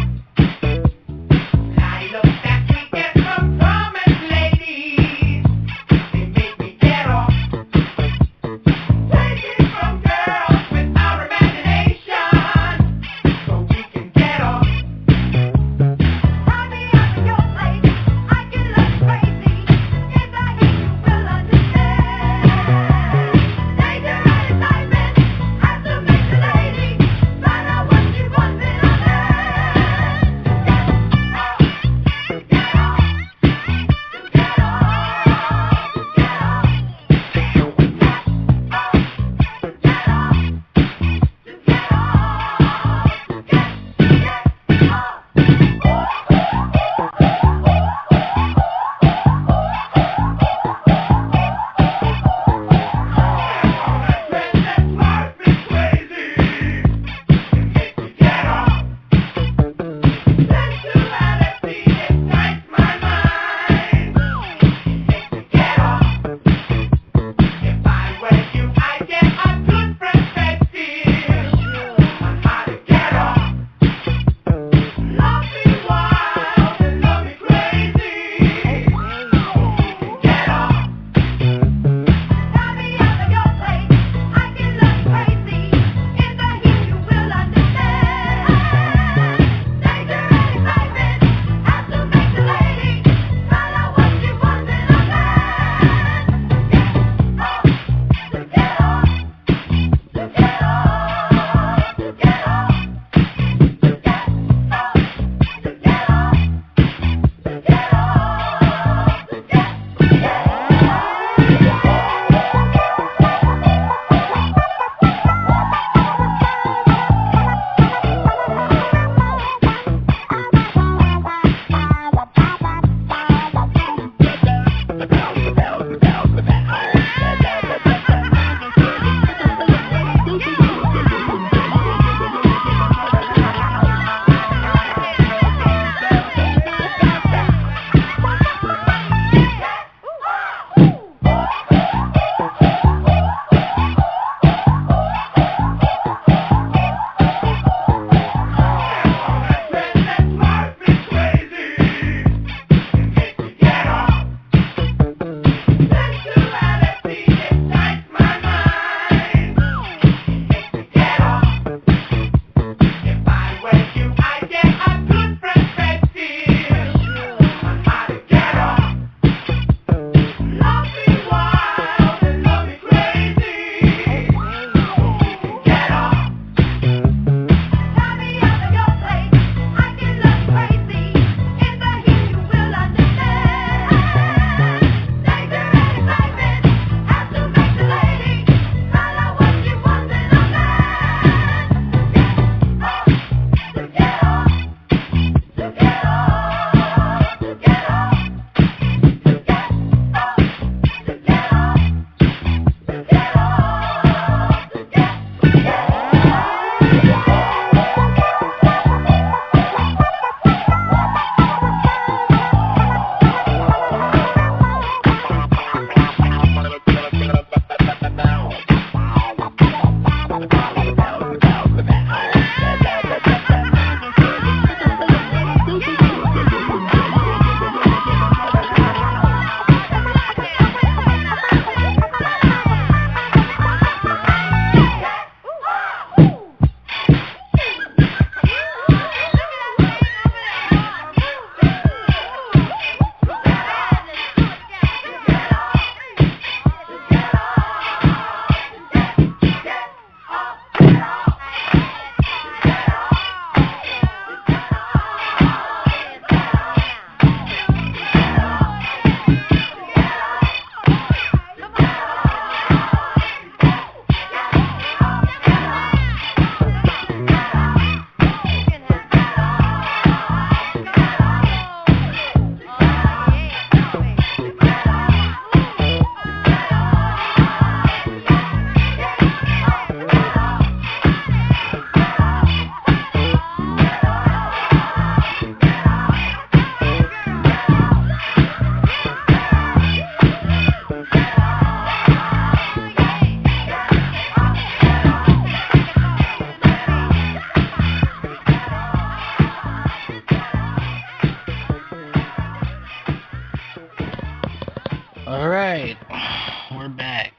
We're back.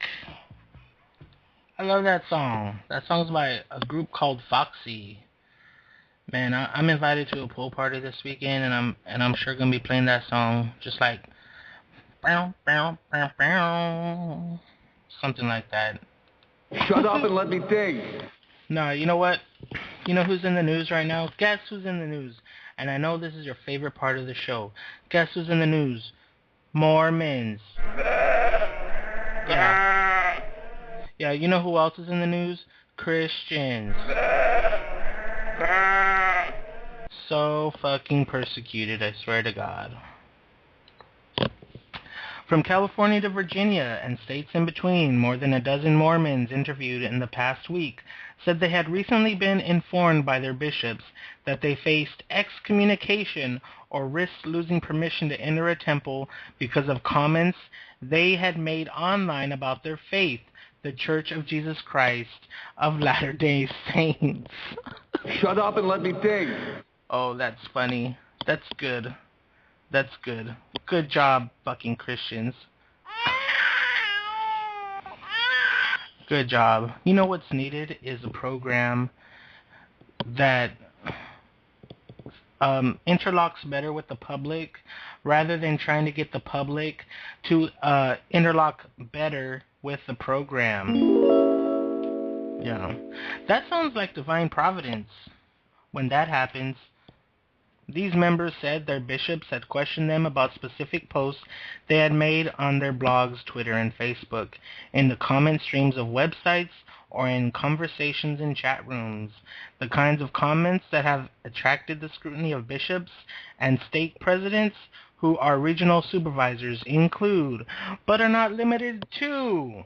I love that song. That song's by a group called Foxy. Man, I'm invited to a pool party this weekend, and I'm sure gonna be playing that song, just like bow, bow, bow, bow, something like that. Shut up and let me think. No, you know what? You know who's in the news right now? Guess who's in the news? And I know this is your favorite part of the show. Guess who's in the news? Mormons. Yeah. Yeah, you know who else is in the news? Christians. So fucking persecuted, I swear to God. From California to Virginia and states in between, more than a dozen Mormons interviewed in the past week said they had recently been informed by their bishops that they faced excommunication or risked losing permission to enter a temple because of comments they had made online about their faith, the Church of Jesus Christ of Latter-day Saints. Shut up and let me think. Oh, that's funny. That's good. That's good. Good job, fucking Christians. Good job. You know what's needed is a program that interlocks better with the public rather than trying to get the public to interlock better with the program. Yeah. That sounds like divine providence. When that happens, these members said their bishops had questioned them about specific posts they had made on their blogs, Twitter, and Facebook, in the comment streams of websites, or in conversations in chat rooms. The kinds of comments that have attracted the scrutiny of bishops and stake presidents who are regional supervisors include, but are not limited to,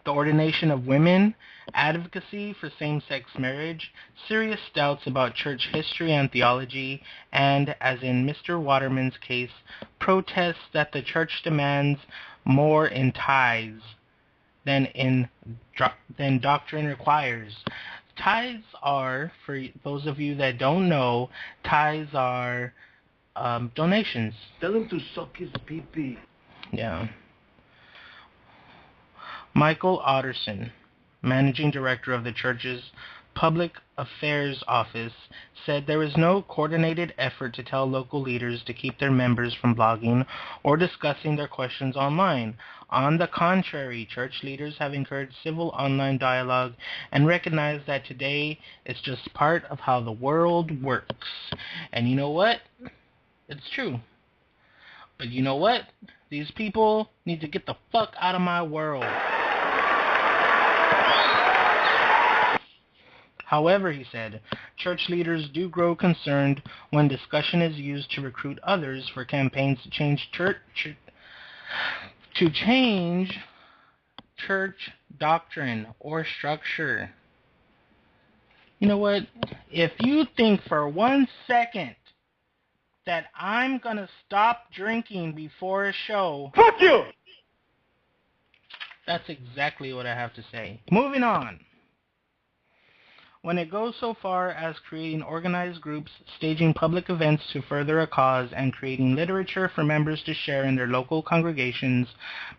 the ordination of women, advocacy for same-sex marriage, serious doubts about church history and theology, and, as in Mr. Waterman's case, protests that the church demands more in tithes than doctrine requires. Tithes are, for those of you that don't know, tithes are donations. Tell him to suck his pee-pee. Yeah. Michael Otterson, managing director of the church's Public Affairs Office, said there is no coordinated effort to tell local leaders to keep their members from blogging or discussing their questions online. On the contrary, church leaders have encouraged civil online dialogue and recognize that today is just part of how the world works. And you know what? It's true. But you know what? These people need to get the fuck out of my world. However, he said, church leaders do grow concerned when discussion is used to recruit others for campaigns to change church doctrine or structure. You know what? If you think for 1 second that I'm gonna stop drinking before a show, fuck you! That's exactly what I have to say. Moving on. When it goes so far as creating organized groups, staging public events to further a cause, and creating literature for members to share in their local congregations,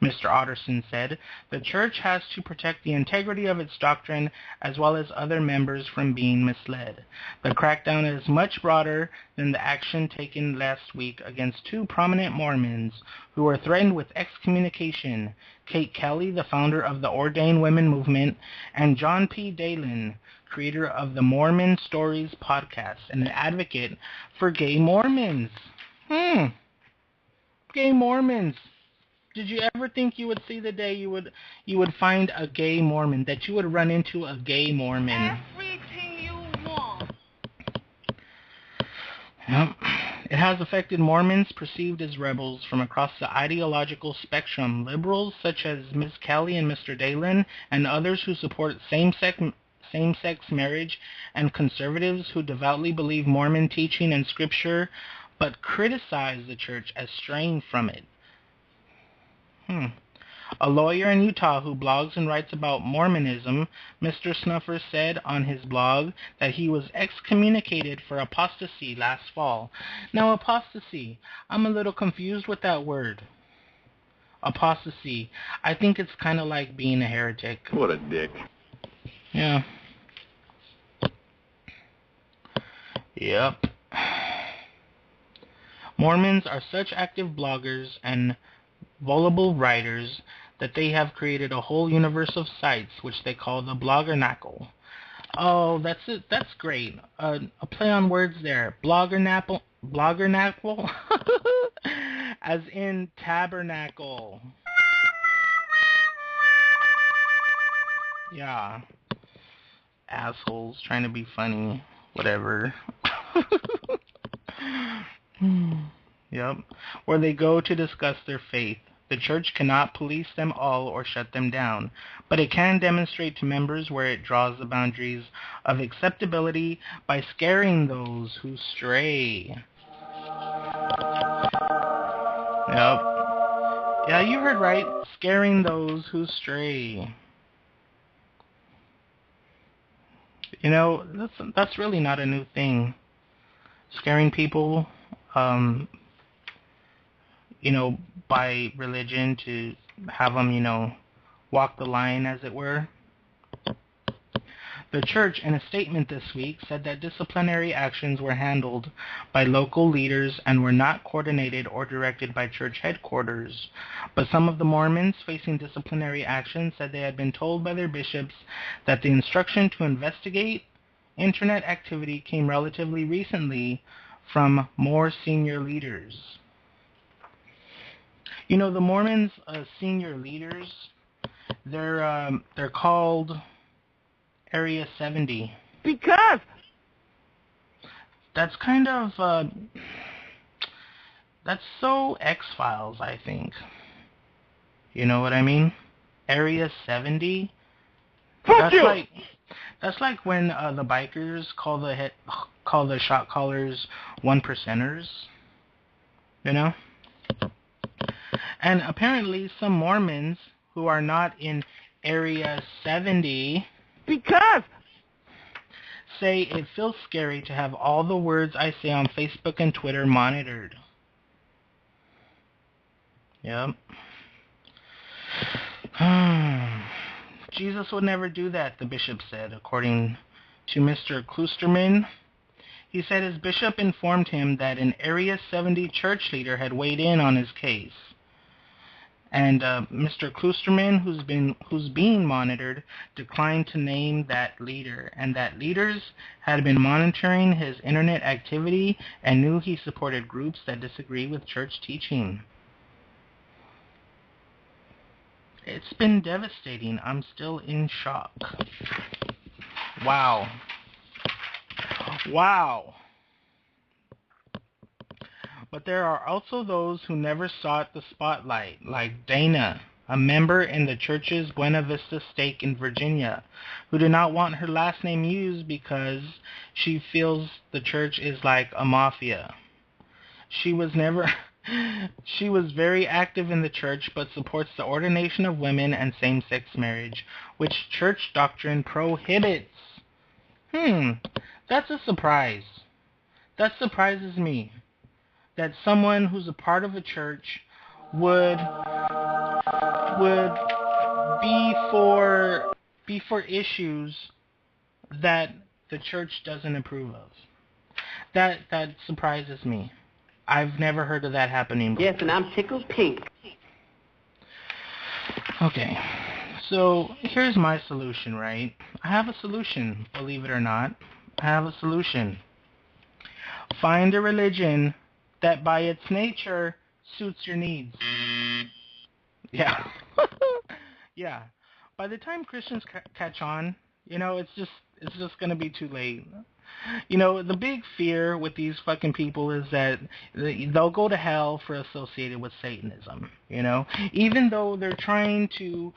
Mr. Otterson said, the church has to protect the integrity of its doctrine as well as other members from being misled. The crackdown is much broader than the action taken last week against 2 prominent Mormons who were threatened with excommunication, Kate Kelly, the founder of the Ordained Women Movement, and John P. Dalen, creator of the Mormon Stories podcast and an advocate for gay Mormons. Gay Mormons. Did you ever think you would see the day you would find a gay Mormon, that you would run into a gay Mormon? Everything you want. Yep. It has affected Mormons perceived as rebels from across the ideological spectrum. Liberals such as Ms. Kelly and Mr. Dalen and others who support same-sex marriage, and conservatives who devoutly believe Mormon teaching and scripture but criticize the church as straying from it. A lawyer in Utah who blogs and writes about Mormonism, Mr. Snuffer said on his blog that he was excommunicated for apostasy last fall. Now, apostasy, I'm a little confused with that word. Apostasy. I think it's kind of like being a heretic. What a dick. Yeah. Yep. Mormons are such active bloggers and voluble writers that they have created a whole universe of sites which they call the Bloggernacle. Oh, that's it. That's great. A play on words there. Bloggernacle, as in tabernacle. Yeah. Assholes trying to be funny. Whatever. Yep. Where they go to discuss their faith. The church cannot police them all or shut them down, but it can demonstrate to members where it draws the boundaries of acceptability by scaring those who stray. Yep. Yeah, you heard right. Scaring those who stray. You know, that's really not a new thing. Scaring people, you know, by religion to have them, you know, walk the line, as it were. The church, in a statement this week, said that disciplinary actions were handled by local leaders and were not coordinated or directed by church headquarters. But some of the Mormons facing disciplinary action said they had been told by their bishops that the instruction to investigate internet activity came relatively recently from more senior leaders. You know, the Mormons' senior leaders, they're called Area 70. Because that's kind of that's so X-Files, I think. You know what I mean? Area 70. Fuck you! That's like when the bikers call the shot callers 1%ers. You know? And apparently some Mormons who are not in Area 70 because say it feels scary to have all the words I say on Facebook and Twitter monitored. Yep. Jesus would never do that, the bishop said, according to Mr. Kloosterman. He said his bishop informed him that an Area 70 church leader had weighed in on his case. And Mr. Kloosterman, who's being monitored, declined to name that leader, and that leaders had been monitoring his internet activity and knew he supported groups that disagree with church teaching. It's been devastating. I'm still in shock. Wow. Wow. But there are also those who never sought the spotlight, like Dana, a member in the church's Buena Vista stake in Virginia, who did not want her last name used because she feels the church is like a mafia. She was very active in the church, but supports the ordination of women and same-sex marriage, which church doctrine prohibits. That's a surprise. That surprises me. That someone who's a part of a church would be for issues that the church doesn't approve of. That surprises me. I've never heard of that happening before. Yes, and I'm tickled pink. Okay, so here's my solution, right? I have a solution, believe it or not. I have a solution. Find a religion that by its nature suits your needs. Yeah. Yeah. By the time Christians catch on, you know, it's just going to be too late. You know, the big fear with these fucking people is that they'll go to hell for associated with Satanism, you know? Even though they're trying to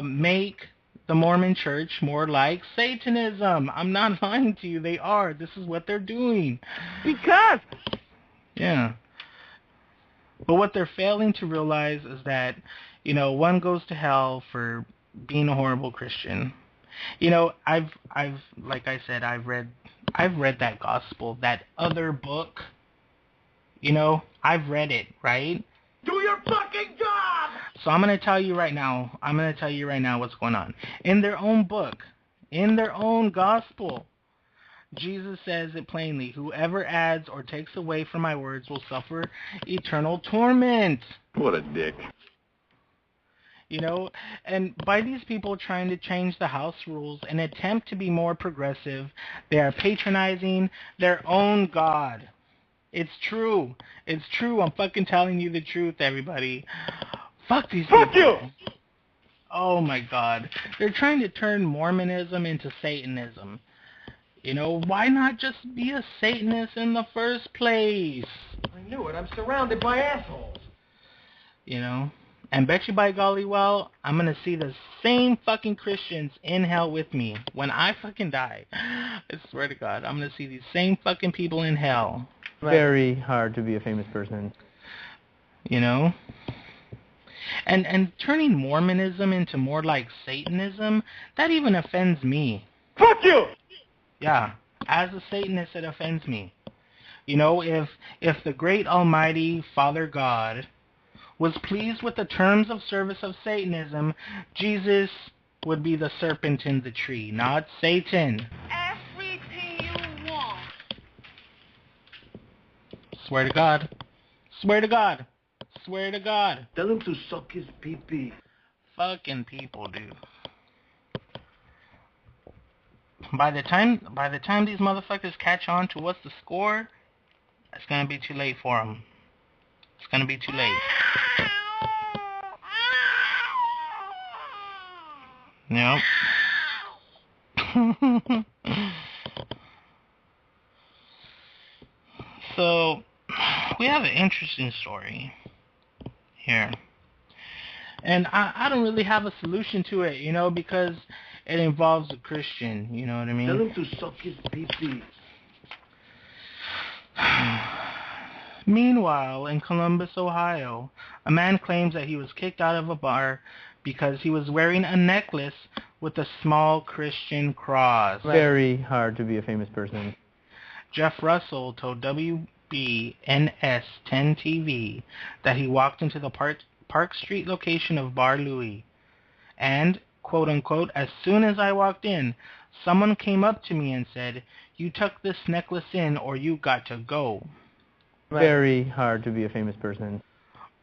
make the Mormon church more like Satanism. I'm not lying to you. They are. This is what they're doing. Because Yeah. But what they're failing to realize is that, one goes to hell for being a horrible Christian. I've like I said, I've read that gospel, that other book. I've read it, right? Do your fucking job! So I'm going to tell you right now what's going on. In their own book, in their own gospel, Jesus says it plainly, whoever adds or takes away from my words will suffer eternal torment. What a dick. And by these people trying to change the house rules and attempt to be more progressive, they are patronizing their own God. It's true. It's true. I'm fucking telling you the truth, everybody. Fuck these people. Fuck you! Oh my God. They're trying to turn Mormonism into Satanism. Why not just be a Satanist in the first place? I knew it. I'm surrounded by assholes. And bet you by golly, well, I'm going to see the same fucking Christians in hell with me when I fucking die. I swear to God, I'm going to see these same fucking people in hell. Very hard to be a famous person. And turning Mormonism into more like Satanism, that even offends me. Fuck you! Yeah, as a Satanist, it offends me. If the great almighty Father God was pleased with the terms of service of Satanism, Jesus would be the serpent in the tree, not Satan. Everything you want. Swear to God. Swear to God. Swear to God. Tell him to suck his pee-pee. Fucking people, dude. By the time these motherfuckers catch on to what's the score, it's gonna be too late for them. It's gonna be too late. Yep. So, we have an interesting story here. And I don't really have a solution to it, because it involves a Christian, you know what I mean? Tell him to suck his pee-pee. Meanwhile, in Columbus, Ohio, a man claims that he was kicked out of a bar because he was wearing a necklace with a small Christian cross. Very hard to be a famous person. Jeff Russell told WBNS 10 TV that he walked into the Park Street location of Bar Louie, and, quote-unquote, as soon as I walked in, someone came up to me and said, "You tuck this necklace in or you got to go." Very hard to be a famous person.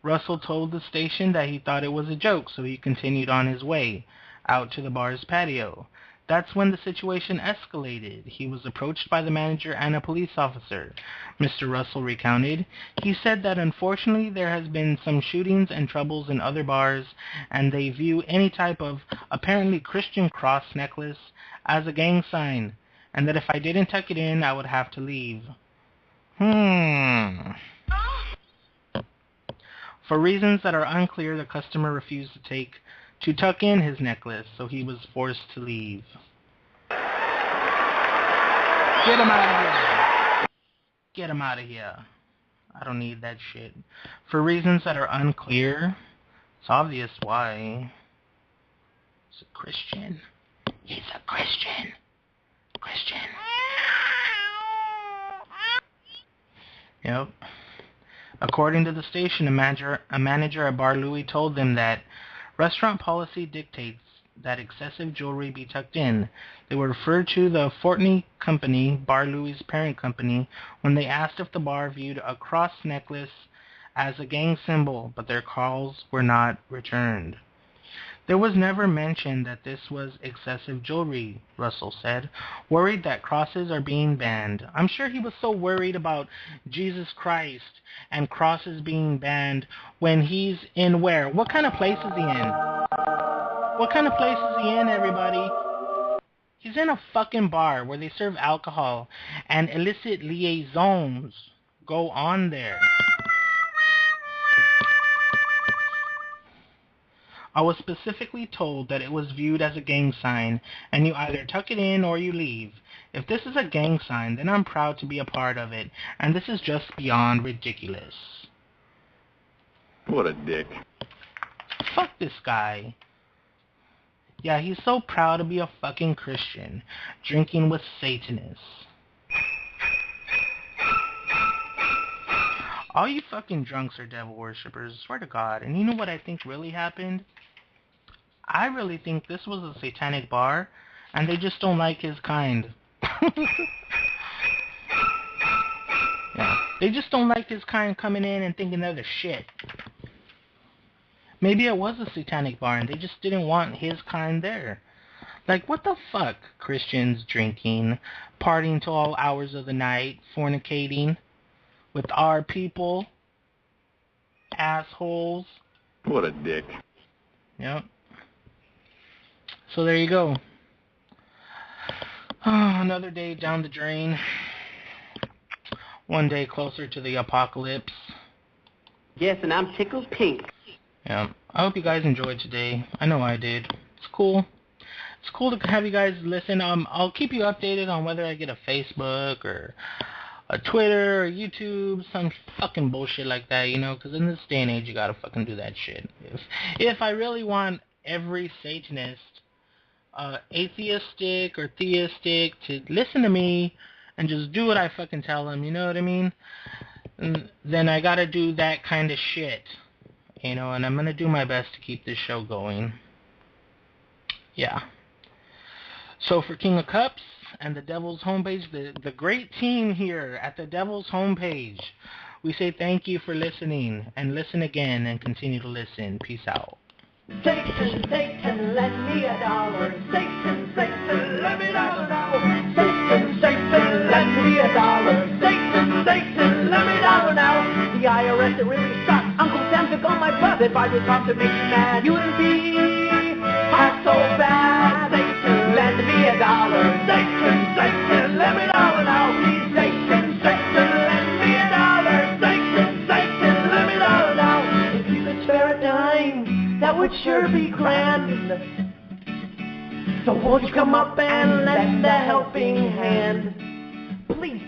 Russell told the station that he thought it was a joke, so he continued on his way out to the bar's patio. That's when the situation escalated. He was approached by the manager and a police officer. Mr. Russell recounted. He said that unfortunately there has been some shootings and troubles in other bars, and they view any type of apparently Christian cross necklace as a gang sign, and that if I didn't tuck it in, I would have to leave. For reasons that are unclear, the customer refused to tuck in his necklace, so he was forced to leave. Get him out of here! Get him out of here. I don't need that shit. For reasons that are unclear, it's obvious why. He's a Christian. He's a Christian. Christian. Yep. According to the station, a manager at Bar Louie told them that restaurant policy dictates that excessive jewelry be tucked in. They were referred to the Fortney Company, Bar Louie's parent company, when they asked if the bar viewed a cross necklace as a gang symbol, but their calls were not returned. There was never mention that this was excessive jewelry, Russell said, worried that crosses are being banned. I'm sure he was so worried about Jesus Christ and crosses being banned when he's in where? What kind of place is he in? What kind of place is he in, everybody? He's in a fucking bar where they serve alcohol and illicit liaisons go on there. I was specifically told that it was viewed as a gang sign, and you either tuck it in or you leave. If this is a gang sign, then I'm proud to be a part of it, and this is just beyond ridiculous. What a dick. Fuck this guy. Yeah, he's so proud to be a fucking Christian, drinking with Satanists. All you fucking drunks are devil worshippers, swear to God. And you know what I think really happened? I really think this was a satanic bar, and they just don't like his kind. Yeah, they just don't like his kind coming in and thinking they're the shit. Maybe it was a satanic bar and they just didn't want his kind there. Like, what the fuck? Christians drinking, partying till all hours of the night, fornicating with our people. Assholes. What a dick. Yep. So there you go. Another day down the drain. One day closer to the apocalypse. Yes, and I'm tickled pink. Yeah. I hope you guys enjoyed today. I know I did. It's cool. It's cool to have you guys listen. I'll keep you updated on whether I get a Facebook or a Twitter or YouTube, some fucking bullshit like that, you know, because in this day and age, you gotta fucking do that shit. If I really want every Satanist, atheistic or theistic, to listen to me and just do what I fucking tell them, you know what I mean? And then I gotta do that kind of shit, you know, and I'm gonna do my best to keep this show going. Yeah. So for King of Cups and the Devil's Homepage, the great team here at the Devil's Homepage, we say thank you for listening, and listen again and continue to listen. Peace out. Satan, Satan, lend me $1. Satan, Satan, let me $1 now. Satan, Satan, lend me $1. Satan, Satan, let me $1 now. The IRS, it really sucks. Uncle Sam took on my butt. If I did something to make you mad, you wouldn't be half so bad. Satan, lend me $1. Satan, Satan, let me $1 now. Please, Satan, Satan, lend me $1. Satan, Satan, let me $1 now. If you could spare a dime, that would sure be grand. So won't you come up and lend a helping hand? Please